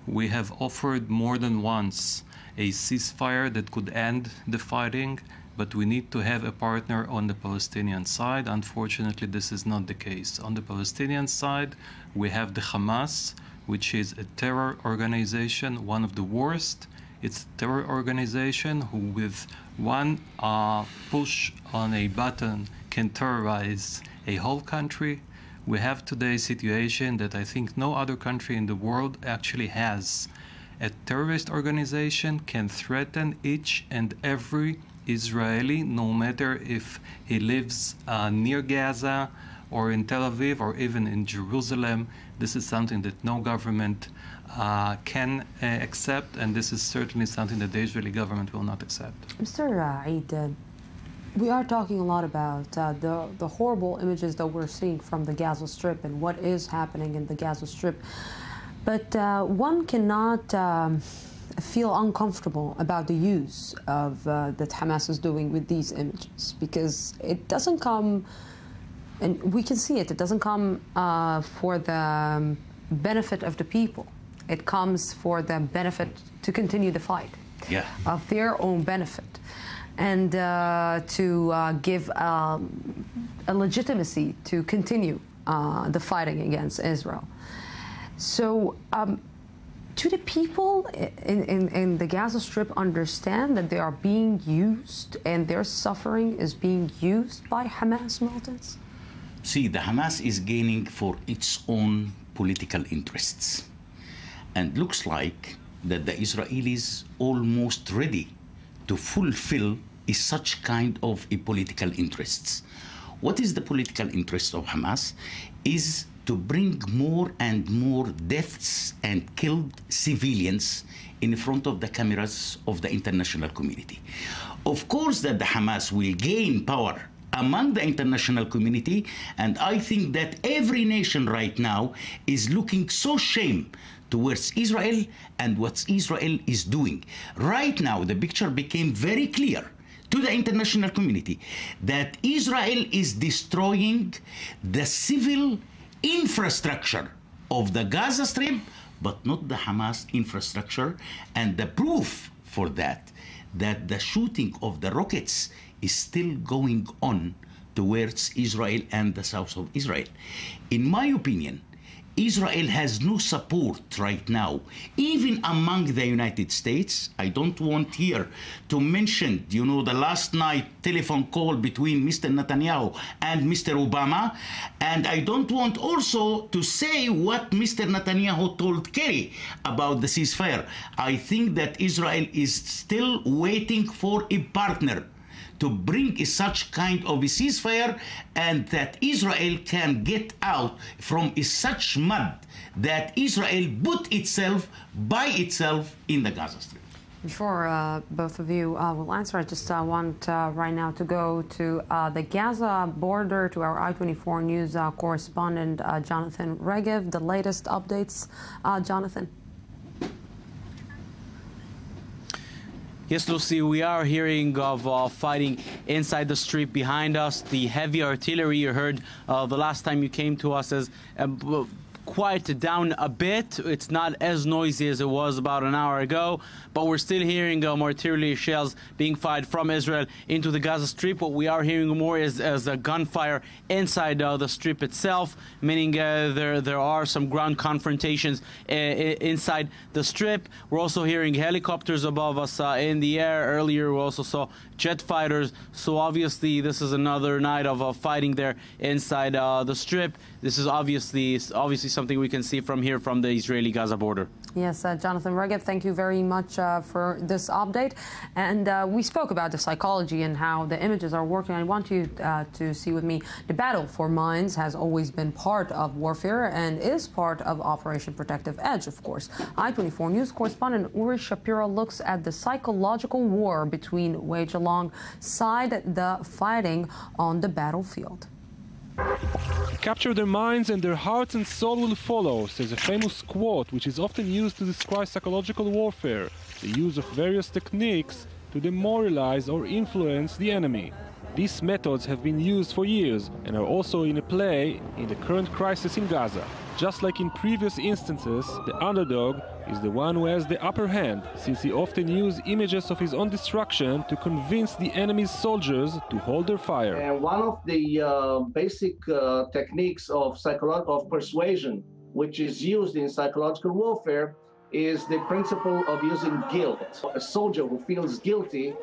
We have offered more than once a ceasefire that could end the fighting, but we need to have a partner on the Palestinian side. Unfortunately, this is not the case. On the Palestinian side, we have the Hamas, which is a terror organization, one of the worst. It's a terror organization who, with one push on a button, can terrorize a whole country. We have today a situation that I think no other country in the world actually has. A terrorist organization can threaten each and every Israeli, no matter if he lives near Gaza or in Tel Aviv or even in Jerusalem. This is something that no government can accept, and this is certainly something that the Israeli government will not accept. Mr. Eid, we are talking a lot about the horrible images that we're seeing from the Gaza Strip and what is happening in the Gaza Strip. But one cannot feel uncomfortable about the use of that Hamas is doing with these images, because it doesn't come, and we can see it doesn't come for the benefit of the people. It comes for the benefit to continue the fight, of their own benefit, and to give a legitimacy to continue the fighting against Israel. So do the people in the Gaza Strip understand that they are being used and their suffering is being used by Hamas militants? See, the Hamas is gaining for its own political interests. And looks like that the Israelis almost ready to fulfill such kind of a political interests. What is the political interest of Hamas? Is to bring more and more deaths and killed civilians in front of the cameras of the international community. Of course that the Hamas will gain power among the international community, and I think that every nation right now is looking so shame towards Israel and what Israel is doing. Right now, the picture became very clear to the international community that Israel is destroying the civil infrastructure of the Gaza Strip, but not the Hamas infrastructure. And the proof for that the shooting of the rockets is still going on towards Israel and the south of Israel. In my opinion, Israel has no support right now, even among the United States. I don't want here to mention, the last night telephone call between Mr. Netanyahu and Mr. Obama. And I don't want also to say what Mr. Netanyahu told Kerry about the ceasefire. I think that Israel is still waiting for a partner to bring such kind of a ceasefire, and that Israel can get out from such mud that Israel put itself by itself in the Gaza Strip. Before both of you will answer, I just want right now to go to the Gaza border, to our I-24 News correspondent Jonathan Regev. The latest updates, Jonathan. Yes, Lucy, we are hearing of fighting inside the street behind us. The heavy artillery you heard the last time you came to us has quieted down a bit. It's not as noisy as it was about an hour ago, but we're still hearing artillery shells being fired from Israel into the Gaza Strip. What we are hearing more is a gunfire inside the strip itself, meaning there are some ground confrontations inside the strip. We're also hearing helicopters above us in the air. Earlier, we also saw jet fighters. So obviously, this is another night of fighting there inside the strip. This is obviously something we can see from here, from the Israeli-Gaza border. Yes, Jonathan Regev, thank you very much for this update. And we spoke about the psychology and how the images are working. I want you to see with me, the battle for mines has always been part of warfare and is part of Operation Protective Edge, of course. I-24 News correspondent Uri Shapiro looks at the psychological war waged alongside the fighting on the battlefield. Capture their minds and their hearts and soul will follow, says a famous quote which is often used to describe psychological warfare, the use of various techniques to demoralize or influence the enemy. These methods have been used for years and are also in play in the current crisis in Gaza. Just like in previous instances, the underdog is the one who has the upper hand, since he often uses images of his own destruction to convince the enemy's soldiers to hold their fire. And one of the basic techniques of persuasion, which is used in psychological warfare, is the principle of using guilt. A soldier who feels guilty,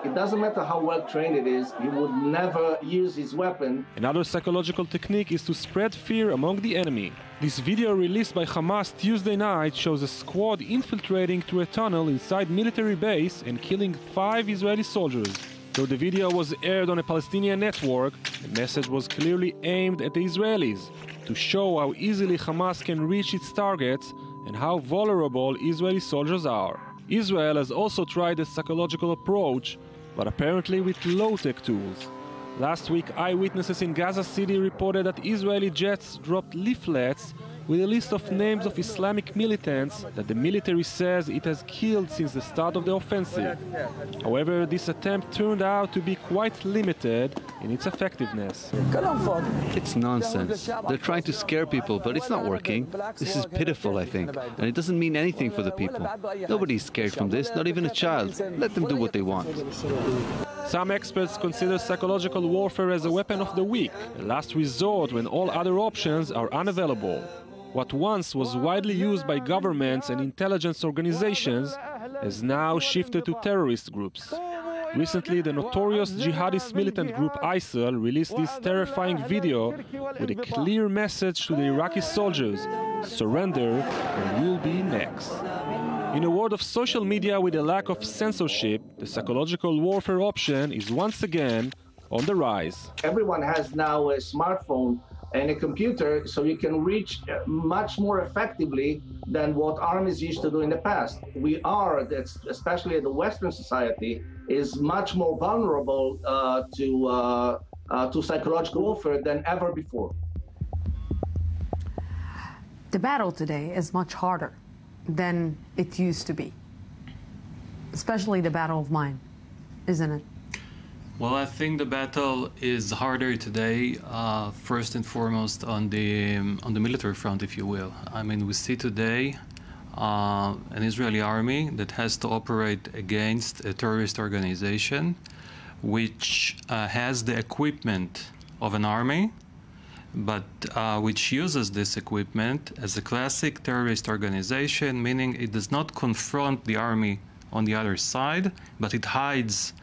it doesn't matter how well trained it is, he would never use his weapon. Another psychological technique is to spread fear among the enemy. This video released by Hamas Tuesday night shows a squad infiltrating through a tunnel inside military base and killing 5 Israeli soldiers. Though the video was aired on a Palestinian network, the message was clearly aimed at the Israelis, to show how easily Hamas can reach its targets and how vulnerable Israeli soldiers are. Israel has also tried a psychological approach, but apparently with low-tech tools. Last week, eyewitnesses in Gaza City reported that Israeli jets dropped leaflets with a list of names of Islamic militants that the military says it has killed since the start of the offensive. However, this attempt turned out to be quite limited in its effectiveness. It's nonsense. They're trying to scare people, but it's not working. This is pitiful, I think, and it doesn't mean anything for the people. Nobody's scared from this, not even a child. Let them do what they want. Some experts consider psychological warfare as a weapon of the weak, a last resort when all other options are unavailable. What once was widely used by governments and intelligence organizations has now shifted to terrorist groups. Recently, the notorious jihadist militant group ISIL released this terrifying video with a clear message to the Iraqi soldiers: surrender and you'll be next. In a world of social media with a lack of censorship, the psychological warfare option is once again on the rise. Everyone has now a smartphone and a computer, so you can reach much more effectively than what armies used to do in the past. We are, especially the Western society, is much more vulnerable to psychological warfare than ever before. The battle today is much harder than it used to be, especially the battle of mine, isn't it? Well, I think the battle is harder today, first and foremost on the military front, if you will. I mean, we see today an Israeli army that has to operate against a terrorist organization, which has the equipment of an army, but which uses this equipment as a classic terrorist organization, meaning it does not confront the army on the other side, but it hides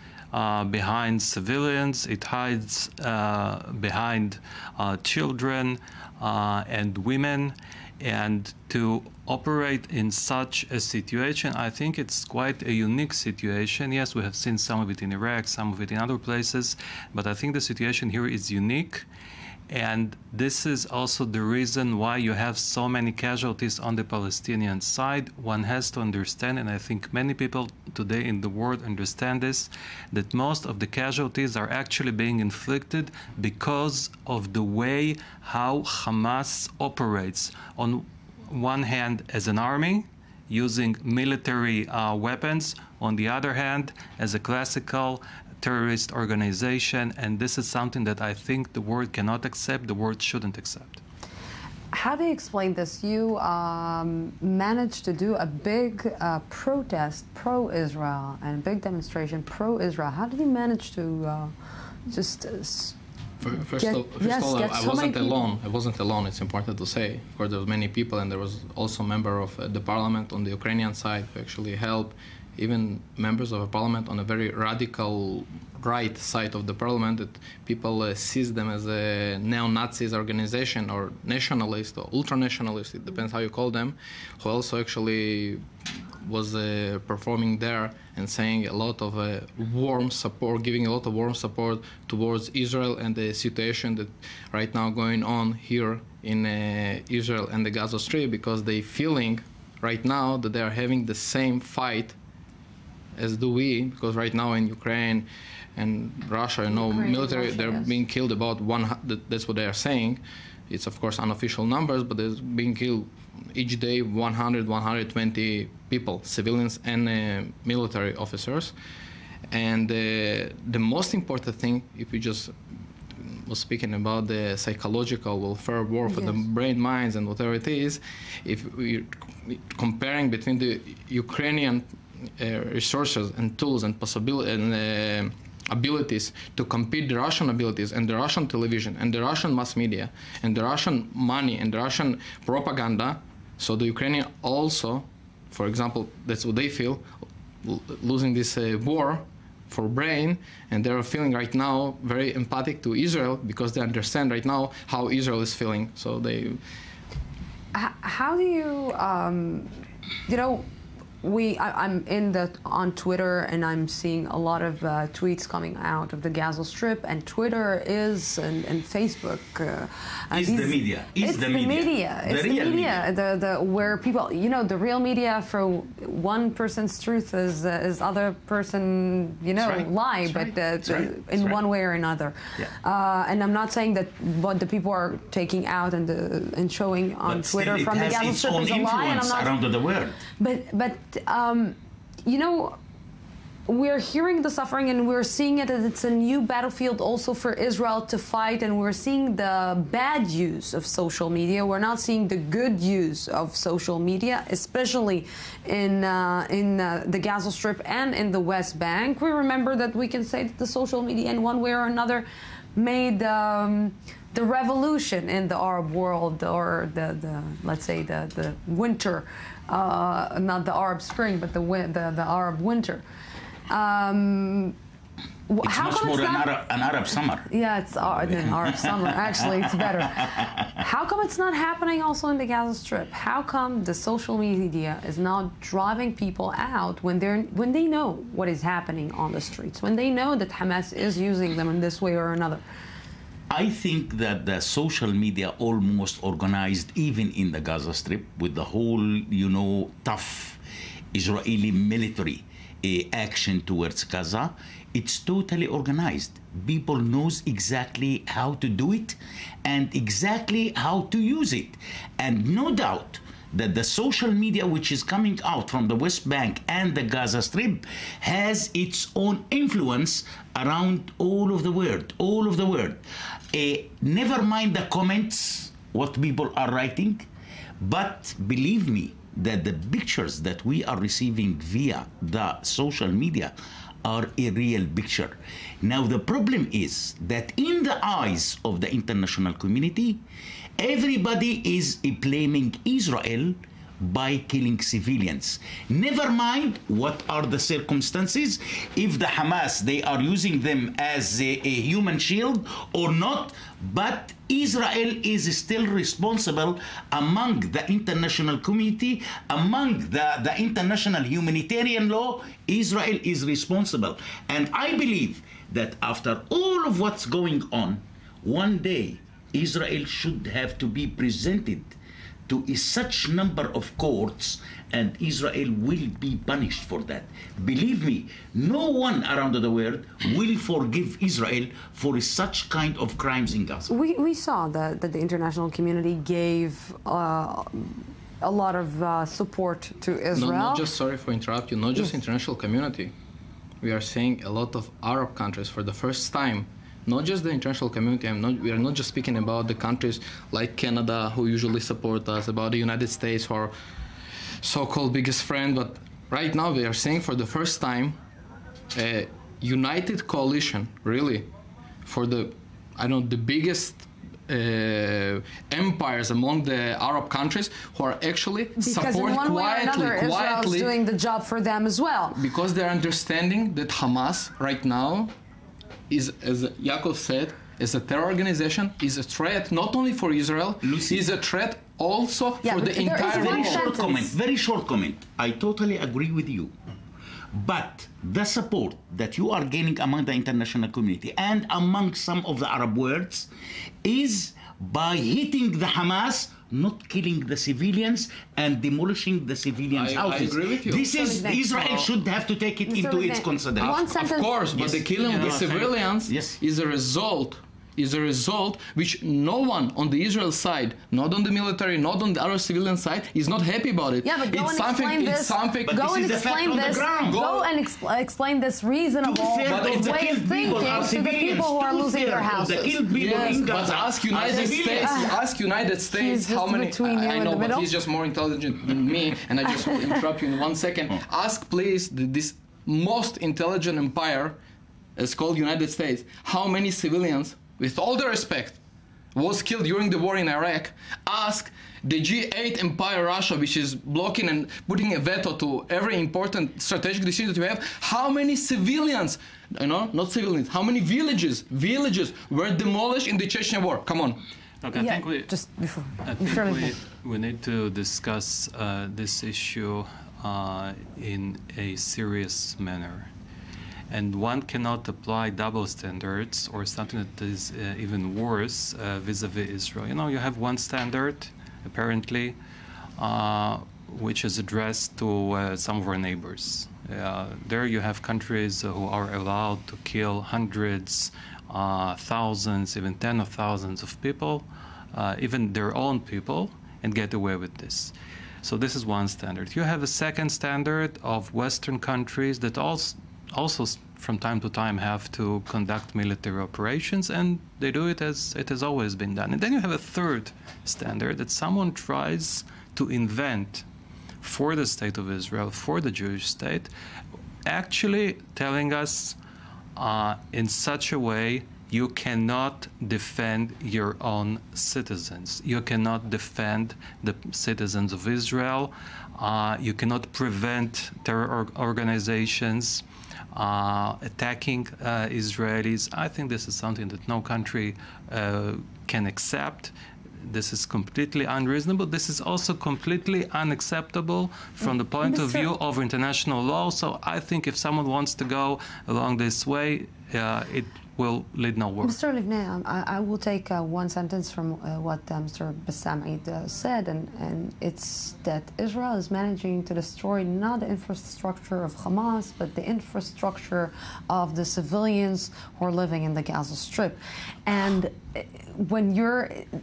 behind civilians, it hides behind children and women. And to operate in such a situation, I think it's quite a unique situation. Yes, we have seen some of it in Iraq, some of it in other places, but I think the situation here is unique. And this is also the reason why you have so many casualties on the Palestinian side. One has to understand, and I think many people today in the world understand this, that most of the casualties are actually being inflicted because of the way how Hamas operates. On one hand, as an army, using military weapons. On the other hand, as a classical terrorist organization, and this is something that I think the world cannot accept, the world shouldn't accept. How do you explain this? You managed to do a big protest pro-Israel and a big demonstration pro-Israel. How did you manage to just... First of all, I wasn't alone. I wasn't alone. It's important to say. Of course, there were many people, and there was also a member of the parliament on the Ukrainian side who actually helped. Even members of a parliament on a very radical right side of the parliament, that people sees them as a neo-Nazis organization or nationalist or ultra-nationalist, it depends how you call them, who also actually was performing there and saying a lot of warm support, giving a lot of warm support towards Israel and the situation that right now going on here in Israel and the Gaza Strip, because they feeling right now that they are having the same fight as do we, because right now in Ukraine and Russia, you know, military, they're being killed about 100, that's what they are saying. It's of course unofficial numbers, but there's being killed each day 100, 120 people, civilians and military officers. And the most important thing, if you just was speaking about the psychological welfare war for the brain, minds, and whatever it is, if we're comparing between the Ukrainian resources and tools and possibilities and abilities to compete the Russian abilities and the Russian television and the Russian mass media and the Russian money and the Russian propaganda, so the Ukrainian also, for example, that's what they feel, losing this war for brain, and they're feeling right now very empathic to Israel because they understand right now how Israel is feeling. So they... How do you, you know, I'm on Twitter, and I'm seeing a lot of tweets coming out of the Gaza Strip, and Twitter is and Facebook. It's the media. It's the media. It's the media. Where people, you know, the real media for one person's truth is other person, you know, lie, but in one way or another. Yeah. And I'm not saying that what the people are taking out and showing on Twitter from the Gaza Strip is a lie, and I'm not around the world. But you know, we're hearing the suffering, and we're seeing it as it's a new battlefield also for Israel to fight, and we're seeing the bad use of social media. We're not seeing the good use of social media, especially in the Gaza Strip and in the West Bank. We remember that we can say that the social media in one way or another made the revolution in the Arab world, or the let's say the winter, not the Arab Spring, but the Arab winter. It's much more an Arab summer. Yeah, it's an Arab summer. Actually, it's better. How come it's not happening also in the Gaza Strip? How come the social media is not driving people out when they know what is happening on the streets, when they know that Hamas is using them in this way or another? I think that the social media almost organized even in the Gaza Strip with the whole, you know, tough Israeli military action towards Gaza. It's totally organized. People knows exactly how to do it and exactly how to use it. And no doubt that the social media which is coming out from the West Bank and the Gaza Strip has its own influence around all of the world. Never mind the comments, what people are writing, but believe me that the pictures that we are receiving via the social media are a real picture. Now the problem is that in the eyes of the international community, everybody is blaming Israel by killing civilians. Never mind what are the circumstances, if the Hamas, they are using them as a human shield or not, but Israel is still responsible among the international community, among the international humanitarian law. Israel is responsible. And I believe that after all of what's going on, one day Israel should have to be presented to such number of courts, and Israel will be punished for that. Believe me, no one around the world will forgive Israel for such kind of crimes in Gaza. We saw that the international community gave a lot of support to Israel. Not just, sorry for interrupting you, not just international community. We are seeing a lot of Arab countries for the first time. Not just the international community. We are not just speaking about the countries like Canada, who usually support us, about the United States, who are so-called biggest friend. But right now, we are seeing for the first time a united coalition, really, for the biggest empires among the Arab countries, who are actually support quietly. Israel's doing the job for them as well. Because they're understanding that Hamas right now is, as Yaakov said, is a terror organization, is a threat not only for Israel, is a threat also for the entire world. Very short comment. I totally agree with you. But the support that you are gaining among the international community and among some of the Arab worlds is by hitting the Hamas, not killing the civilians and demolishing the civilians' houses. I agree with you. This is Israel should have to take it into its consideration. Of course, but the killing of the civilians is a result which no one on the Israel side, not on the military, not on the other civilian side, is not happy about it. Yeah, but go it's and explain this. Go and explain this. Go and explain this reasonable way of thinking to the people who are losing their houses. Yes, but ask United States how many. I know, but he's just more intelligent than me, and I just will interrupt you in 1 second. Ask, please, this most intelligent empire, is called United States, how many civilians, with all the respect, was killed during the war in Iraq. Ask the G8 empire Russia, which is blocking and putting a veto to every important strategic decision that we have, how many civilians, not civilians, how many villages were demolished in the Chechen war? Come on. Okay, I think we need to discuss this issue in a serious manner. And one cannot apply double standards or something that is even worse vis-a-vis Israel. You have one standard, apparently, which is addressed to some of our neighbors. There you have countries who are allowed to kill hundreds, thousands, even tens of thousands of people, even their own people, and get away with this. So this is one standard. You have a second standard of Western countries that also from time to time have to conduct military operations, and they do it as it has always been done. And then you have a third standard that someone tries to invent for the state of Israel, for the Jewish state, actually telling us in such a way, you cannot defend your own citizens. You cannot defend the citizens of Israel. You cannot prevent terror organizations attacking Israelis. I think this is something that no country can accept. This is completely unreasonable. This is also completely unacceptable from the point of view of international law. So I think if someone wants to go along this way, it will lead nowhere. Mr. Livnei, I will take one sentence from what Mr. Bassam Eid said, and it's that Israel is managing to destroy not the infrastructure of Hamas, but the infrastructure of the civilians who are living in the Gaza Strip. And when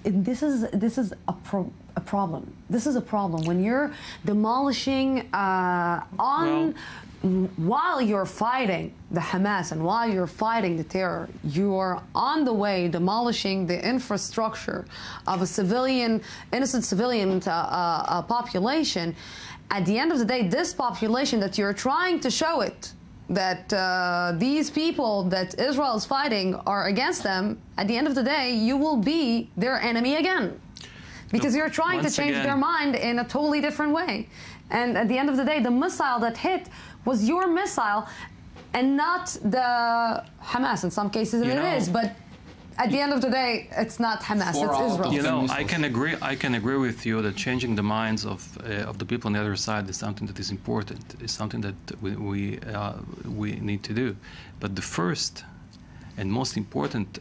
this is a problem. This is a problem. When you're demolishing while you're fighting the Hamas and while you're fighting the terror, you are on the way demolishing the infrastructure of a innocent civilian population. At the end of the day, this population that you're trying to show it, that these people that Israel is fighting are against them, at the end of the day, you will be their enemy again. Because you're trying to change their mind in a totally different way. And at the end of the day, the missile that hit was your missile and not the Hamas. In some cases it is, but at the end of the day, it's not Hamas, it's Israel. I can agree with you that changing the minds of the people on the other side is something that is important. It's something that we need to do. But the first and most important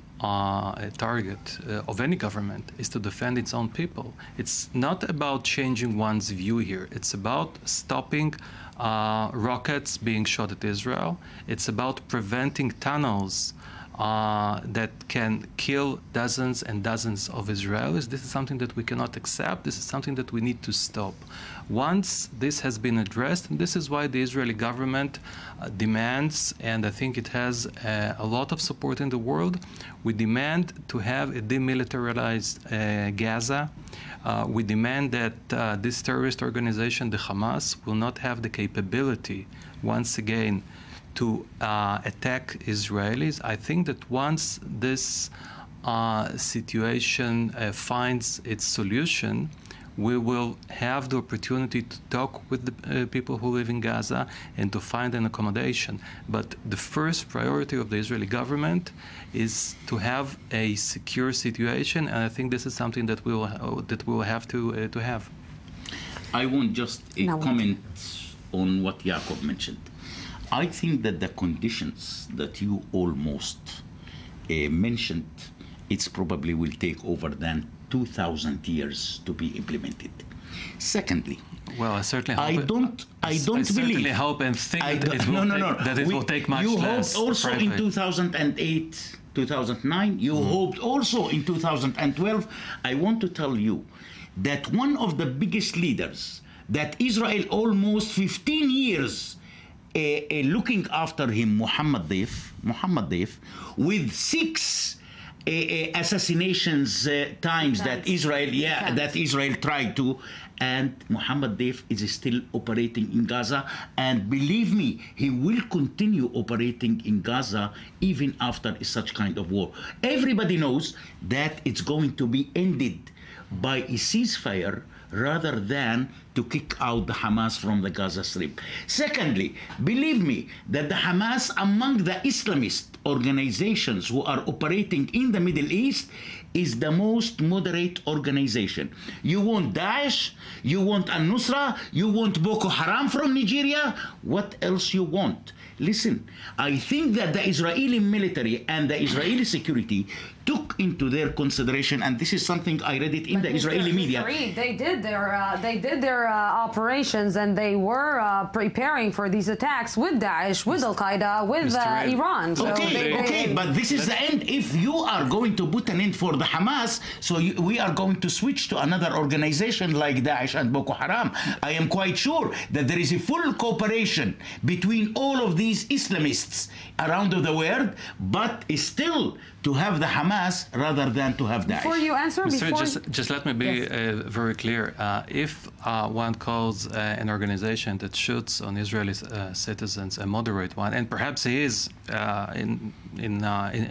target of any government is to defend its own people. It's not about changing one's view here. It's about stopping rockets being shot at Israel. It's about preventing tunnels that can kill dozens and dozens of Israelis. This is something that we cannot accept. This is something that we need to stop. Once this has been addressed, and this is why the Israeli government demands, and I think it has a lot of support in the world, we demand to have a demilitarized Gaza. We demand that this terrorist organization, the Hamas, will not have the capability, once again, to attack Israelis. I think that once this situation finds its solution, we will have the opportunity to talk with the people who live in Gaza and to find an accommodation. But the first priority of the Israeli government is to have a secure situation, and I think this is something that we will have to have. I want just a comment on what Jacob mentioned. I think that the conditions that you almost mentioned, it's probably will take over than 2,000 years to be implemented. Secondly, well, I certainly hope I don't believe. Certainly hope and think that it will take much less. You hoped also in 2008, 2009. You hoped also in 2012. I want to tell you that one of the biggest leaders that Israel almost 15 years looking after him, Muhammad Deif, with 6 assassinations times that Israel tried to, and Muhammad Deif is still operating in Gaza, and believe me, he will continue operating in Gaza even after such kind of war. Everybody knows that it's going to be ended by a ceasefire rather than to kick out the Hamas from the Gaza Strip. Secondly, believe me that the Hamas, among the Islamist organizations who are operating in the Middle East, is the most moderate organization. You want Daesh, you want Al-Nusra, you want Boko Haram from Nigeria, what else you want? Listen, I think that the Israeli military and the Israeli security took into their consideration, and this is something I read it in the Israeli media. They did their operations, and they were preparing for these attacks with Daesh, with Al Qaeda, with Iran. So okay, but this is the end. If you are going to put an end for the Hamas, so we are going to switch to another organization like Daesh and Boko Haram. I am quite sure that there is a full cooperation between all of these Islamists around the world, but still to have the Hamas rather than to have Daesh. Before you answer, just let me be very clear. If one calls an organization that shoots on Israeli citizens a moderate one, and perhaps he is in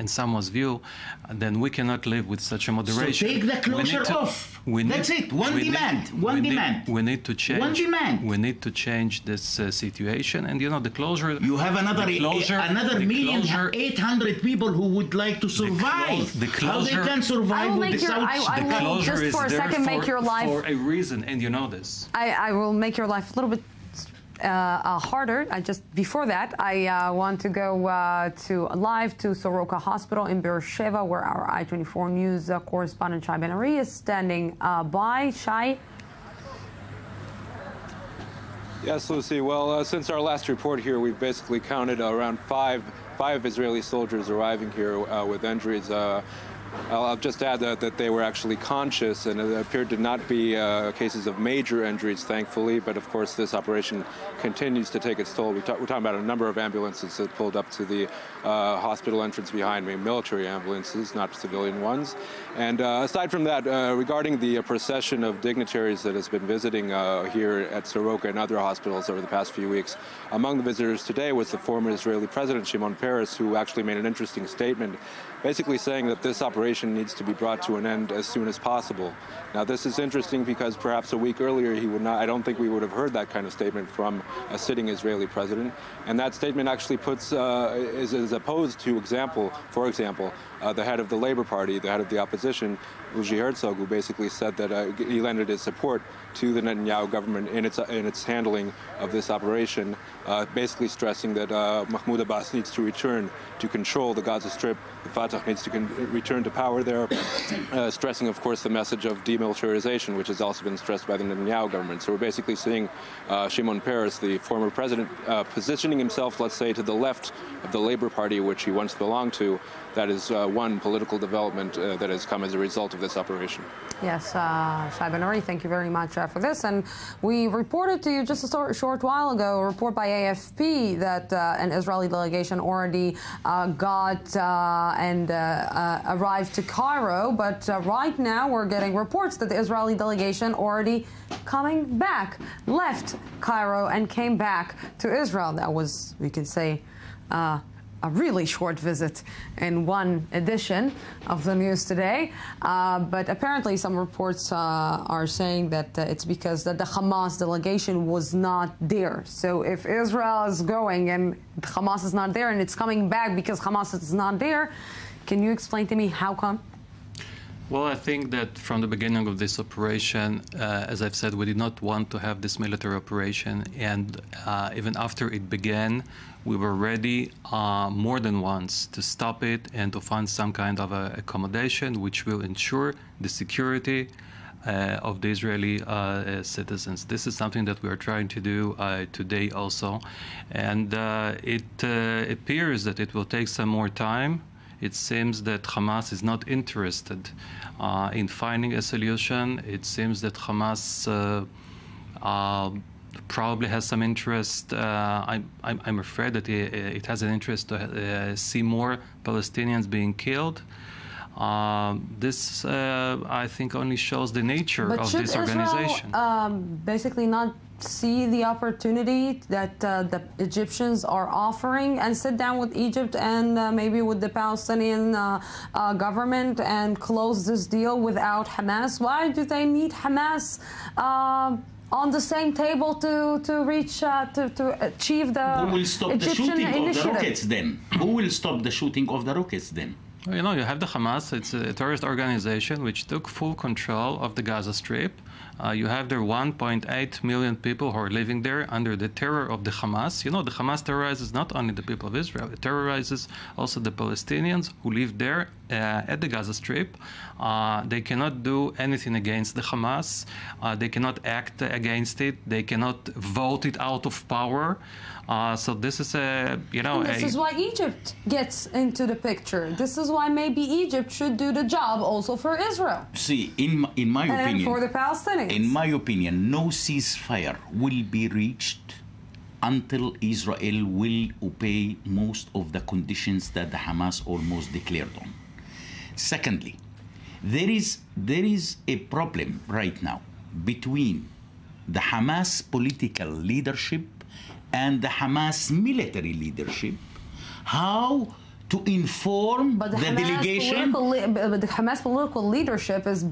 someone's view, then we cannot live with such a moderation. So take the closure off. That's it. One demand. We need to change. One demand. We need to change this situation, and the closure. You have another 1,800,000 people who would like to survive. How they can survive without the closure just for a second make your life for a reason, and you know this. I will make your life a little bit harder. Before that, I want to go live to Soroka Hospital in Beersheba, where our I-24 News correspondent Shai Ben-Ari is standing by. Shai. Yes, Lucy. Well, since our last report here, we've basically counted around five Israeli soldiers arriving here with injuries. I'll just add that they were actually conscious, and it appeared to not be cases of major injuries, thankfully. But of course, this operation continues to take its toll. We're talking about a number of ambulances that pulled up to the hospital entrance behind me, military ambulances, not civilian ones. And aside from that, regarding the procession of dignitaries that has been visiting here at Soroka and other hospitals over the past few weeks, among the visitors today was the former Israeli president, Shimon Peres, who actually made an interesting statement, basically saying that this operation operation needs to be brought to an end as soon as possible. Now, this is interesting because perhaps a week earlier he would not, I don't think we would have heard that kind of statement from a sitting Israeli president. And that statement actually puts, is opposed to for example, the head of the Labour Party, the head of the opposition, Uji Herzog, who basically said that he lended his support to the Netanyahu government in its handling of this operation, basically stressing that Mahmoud Abbas needs to return to control the Gaza Strip, the Fatah needs to return to power there, stressing, of course, the message of demilitarization, which has also been stressed by the Netanyahu government. So we're basically seeing Shimon Peres, the former president, positioning himself, let's say, to the left of the Labour Party, which he once belonged to. That is one political development that has come as a result of this operation. Yes, Shai Ben-Ari, thank you very much for this. And we reported to you just a short while ago, a report by AFP, that an Israeli delegation already arrived to Cairo. But right now we're getting reports that the Israeli delegation already coming back, left Cairo and came back to Israel. That was, we could say, a really short visit in one edition of the news today. But apparently some reports are saying that it's because the Hamas delegation was not there. So if Israel is going and Hamas is not there and it's coming back because Hamas is not there, can you explain to me how come? Well, I think that from the beginning of this operation, as I've said, we did not want to have this military operation. And even after it began, we were ready more than once to stop it and to find some kind of accommodation which will ensure the security of the Israeli citizens. This is something that we are trying to do today also. And it appears that it will take some more time. It seems that Hamas is not interested in finding a solution. It seems that Hamas probably has some interest. I'm afraid that it has an interest to see more Palestinians being killed. This, I think, only shows the nature of this organization. Israel, basically not see the opportunity that the Egyptians are offering and sit down with Egypt and maybe with the Palestinian government and close this deal without Hamas? Why do they need Hamas on the same table to reach to achieve the Who will stop Egyptian the shooting initiative? of the rockets then? Who will stop the shooting of the rockets then? You know, you have the Hamas. It's a terrorist organization which took full control of the Gaza Strip. You have there 1.8 million people who are living there under the terror of the Hamas. You know, the Hamas terrorizes not only the people of Israel, it terrorizes also the Palestinians who live there at the Gaza Strip. They cannot do anything against the Hamas. They cannot act against it. They cannot vote it out of power. So this is This is why Egypt gets into the picture. This is why maybe Egypt should do the job also for Israel. See, in my opinion, and for the Palestinians. In my opinion, no ceasefire will be reached until Israel will obey most of the conditions that the Hamas almost declared on. Secondly, there is a problem right now between the Hamas political leadership and the Hamas military leadership, how to inform the delegation. But the Hamas political leadership is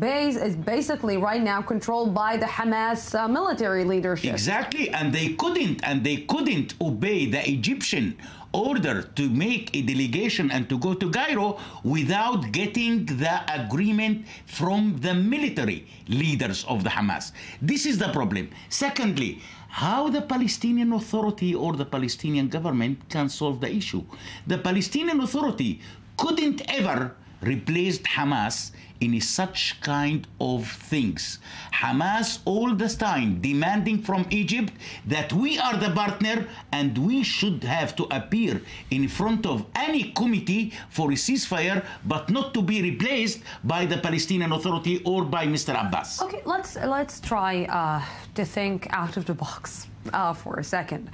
basically right now controlled by the Hamas military leadership. Exactly, and they couldn't obey the Egyptian order to make a delegation and to go to Cairo without getting the agreement from the military leaders of the Hamas. This is the problem. Secondly, how the Palestinian Authority or the Palestinian government can solve the issue. The Palestinian Authority couldn't ever replace Hamas in such kind of things. Hamas all the time demanding from Egypt that we are the partner and we should have to appear in front of any committee for a ceasefire, but not to be replaced by the Palestinian Authority or by Mr. Abbas. Okay, let's try to think out of the box for a second.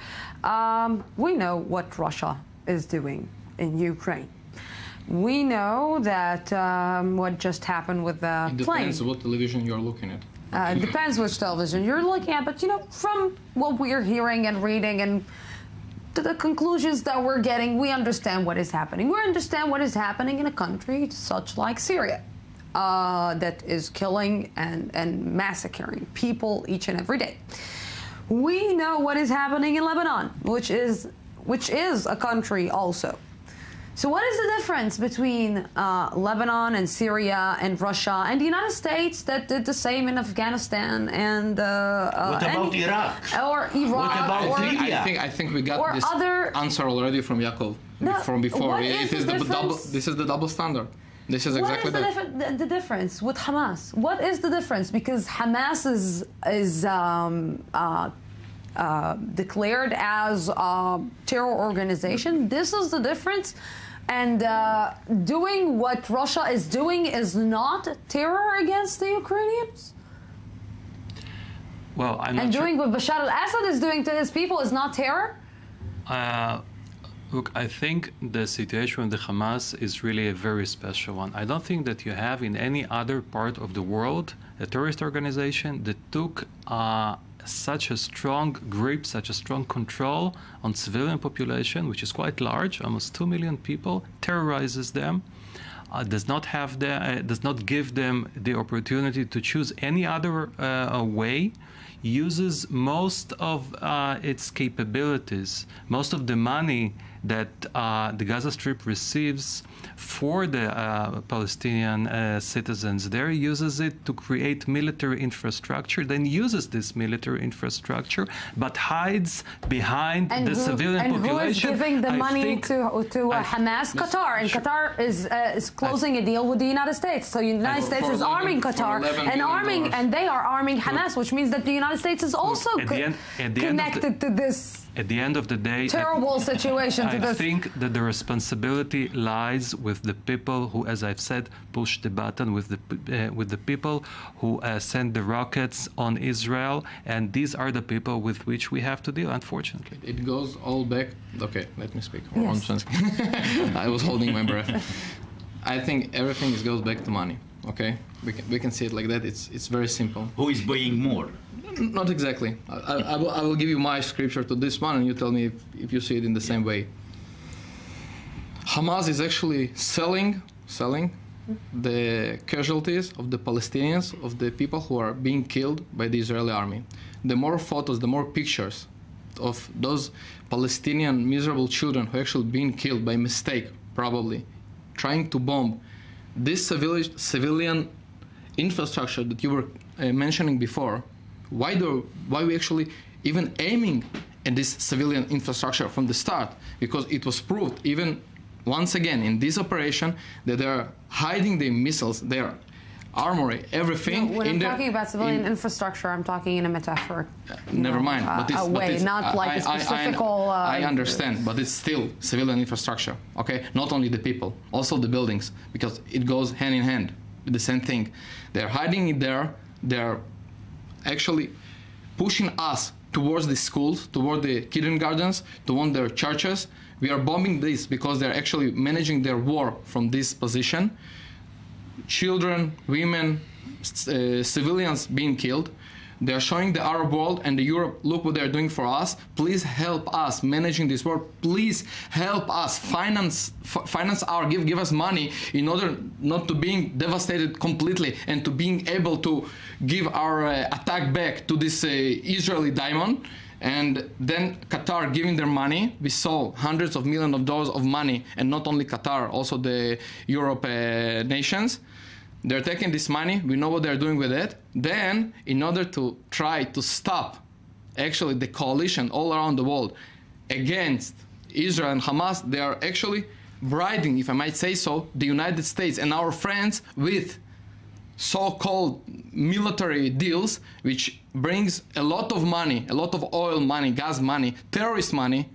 We know what Russia is doing in Ukraine. We know that what just happened with the plane. It depends what television you're looking at. It depends which television you're looking at, but you know, from what we're hearing and reading and to the conclusions that we're getting, we understand what is happening. We understand what is happening in a country such like Syria, that is killing and massacring people each and every day. We know what is happening in Lebanon, which is a country also. So what is the difference between Lebanon and Syria and Russia and the United States that did the same in Afghanistan and what about Iraq? Or Iraq? What about Syria? I think we got this answer already from Yaakov from before. This is the double standard. This is exactly what is the difference with Hamas? What is the difference? Because Hamas is declared as a terror organization. This is the difference. And doing what Russia is doing is not terror against the Ukrainians? Well, I'm not doing what Bashar al-Assad is doing to his people is not terror? Look, I think the situation with the Hamas is really a very special one. I don't think that you have in any other part of the world a terrorist organization that took such a strong grip, such a strong control on civilian population, which is quite large, almost 2 million people, terrorizes them, does not give them the opportunity to choose any other way, uses most of its capabilities, most of the money that the Gaza Strip receives for the Palestinian citizens there, uses it to create military infrastructure, then uses this military infrastructure, but hides behind the civilian population. And who is giving the money to Hamas? Qatar. And Qatar is closing a deal with the United States. So the United States is arming Qatar and they are arming Hamas, which means that the United States is also connected to this. At the end of the day, terrible situation. I think that the responsibility lies with the people who, as I've said, push the button, with the people who send the rockets on Israel, and these are the people with which we have to deal, unfortunately. It goes all back. Okay, let me speak. Yes. I was holding my breath. I think everything goes back to money. Okay, we can see it like that. It's very simple. Who is buying more? Not exactly. I will give you my scripture to this one, and you tell me if you see it in the same way. Hamas is actually selling the casualties of the Palestinians, of the people who are being killed by the Israeli army. The more photos, the more pictures of those Palestinian miserable children who are actually being killed by mistake, probably, trying to bomb this civilian infrastructure that you were mentioning before. Why we actually even aiming at this civilian infrastructure from the start? Because it was proved even once again in this operation that they are hiding the missiles, their armory, everything. No, when I'm talking about civilian infrastructure, I'm talking in a metaphor. Never mind. But it's not like a specific. I understand, but it's still civilian infrastructure. Okay, not only the people, also the buildings, because it goes hand in hand with the same thing. They're hiding it there. They're actually pushing us towards the schools, toward the kindergartens, toward their churches. We are bombing this because they're actually managing their war from this position. Children, women, civilians being killed. They're showing the Arab world and the Europe, look what they're doing for us. Please help us managing this war. Please help us finance give us money in order not to being devastated completely and to being able to give our attack back to this Israeli diamond. And then Qatar giving their money. We saw hundreds of millions of dollars of money, and not only Qatar, also the Europe nations. They're taking this money. We know what they're doing with it. Then, in order to try to stop actually the coalition all around the world against Israel and Hamas, they are actually bribing, if I might say so, the United States and our friends with so-called military deals, which brings a lot of money, a lot of oil money, gas money, terrorist money,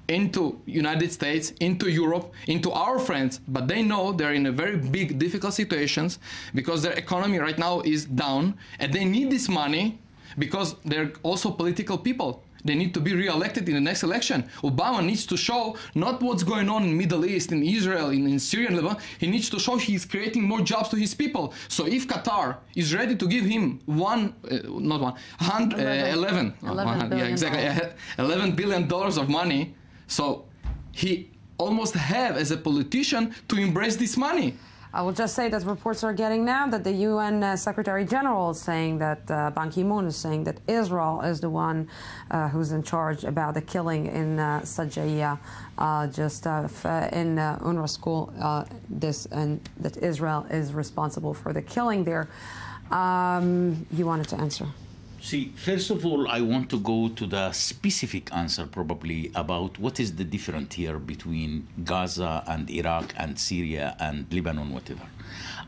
into United States, into Europe, into our friends, but they know they're in a very big, difficult situations because their economy right now is down, and they need this money because they're also political people. They need to be re-elected in the next election. Obama needs to show not what's going on in Middle East, in Israel, in Syria, and Lebanon. He needs to show he's creating more jobs to his people. So if Qatar is ready to give him $11 billion of money, so he almost have as a politician to embrace this money. I will just say that reports are getting now that the UN Secretary General is saying that Ban Ki-moon is saying that Israel is the one who's in charge about the killing in Sajaya, in UNRWA school, and that Israel is responsible for the killing there. You wanted to answer? See, first of all, I want to go to the specific answer probably about what is the difference here between Gaza and Iraq and Syria and Lebanon, whatever.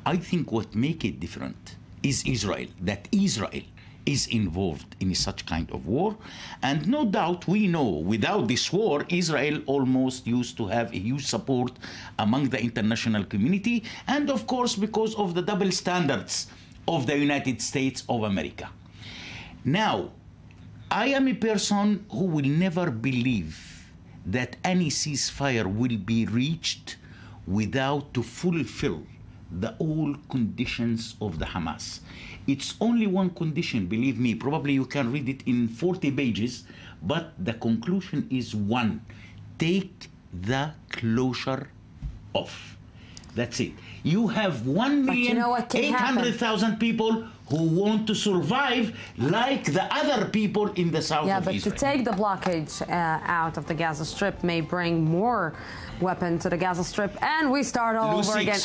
I think what makes it different is Israel, that Israel is involved in such kind of war. And no doubt we know without this war, Israel almost used to have a huge support among the international community. And of course, because of the double standards of the United States of America. Now, I am a person who will never believe that any ceasefire will be reached without to fulfill the all conditions of the Hamas. It's only one condition, believe me, probably you can read it in 40 pages, but the conclusion is one: take the closure off. That's it. You have 1,800,000 people who want to survive like the other people in the south of Israel. Yeah, but to take the blockade out of the Gaza Strip may bring more weapon to the Gaza Strip, and we start all over again.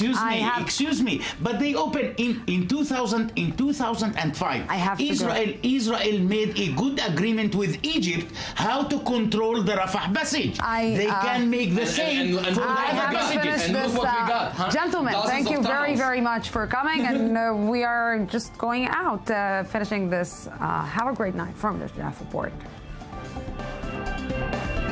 Excuse me, but they opened in 2005. Israel made a good agreement with Egypt how to control the Rafah passage. They can make the same for the other passages. And look what we got, huh? Gentlemen, thank you very, very much for coming, and we are just going out, finishing this. Have a great night from the Jaffa Port.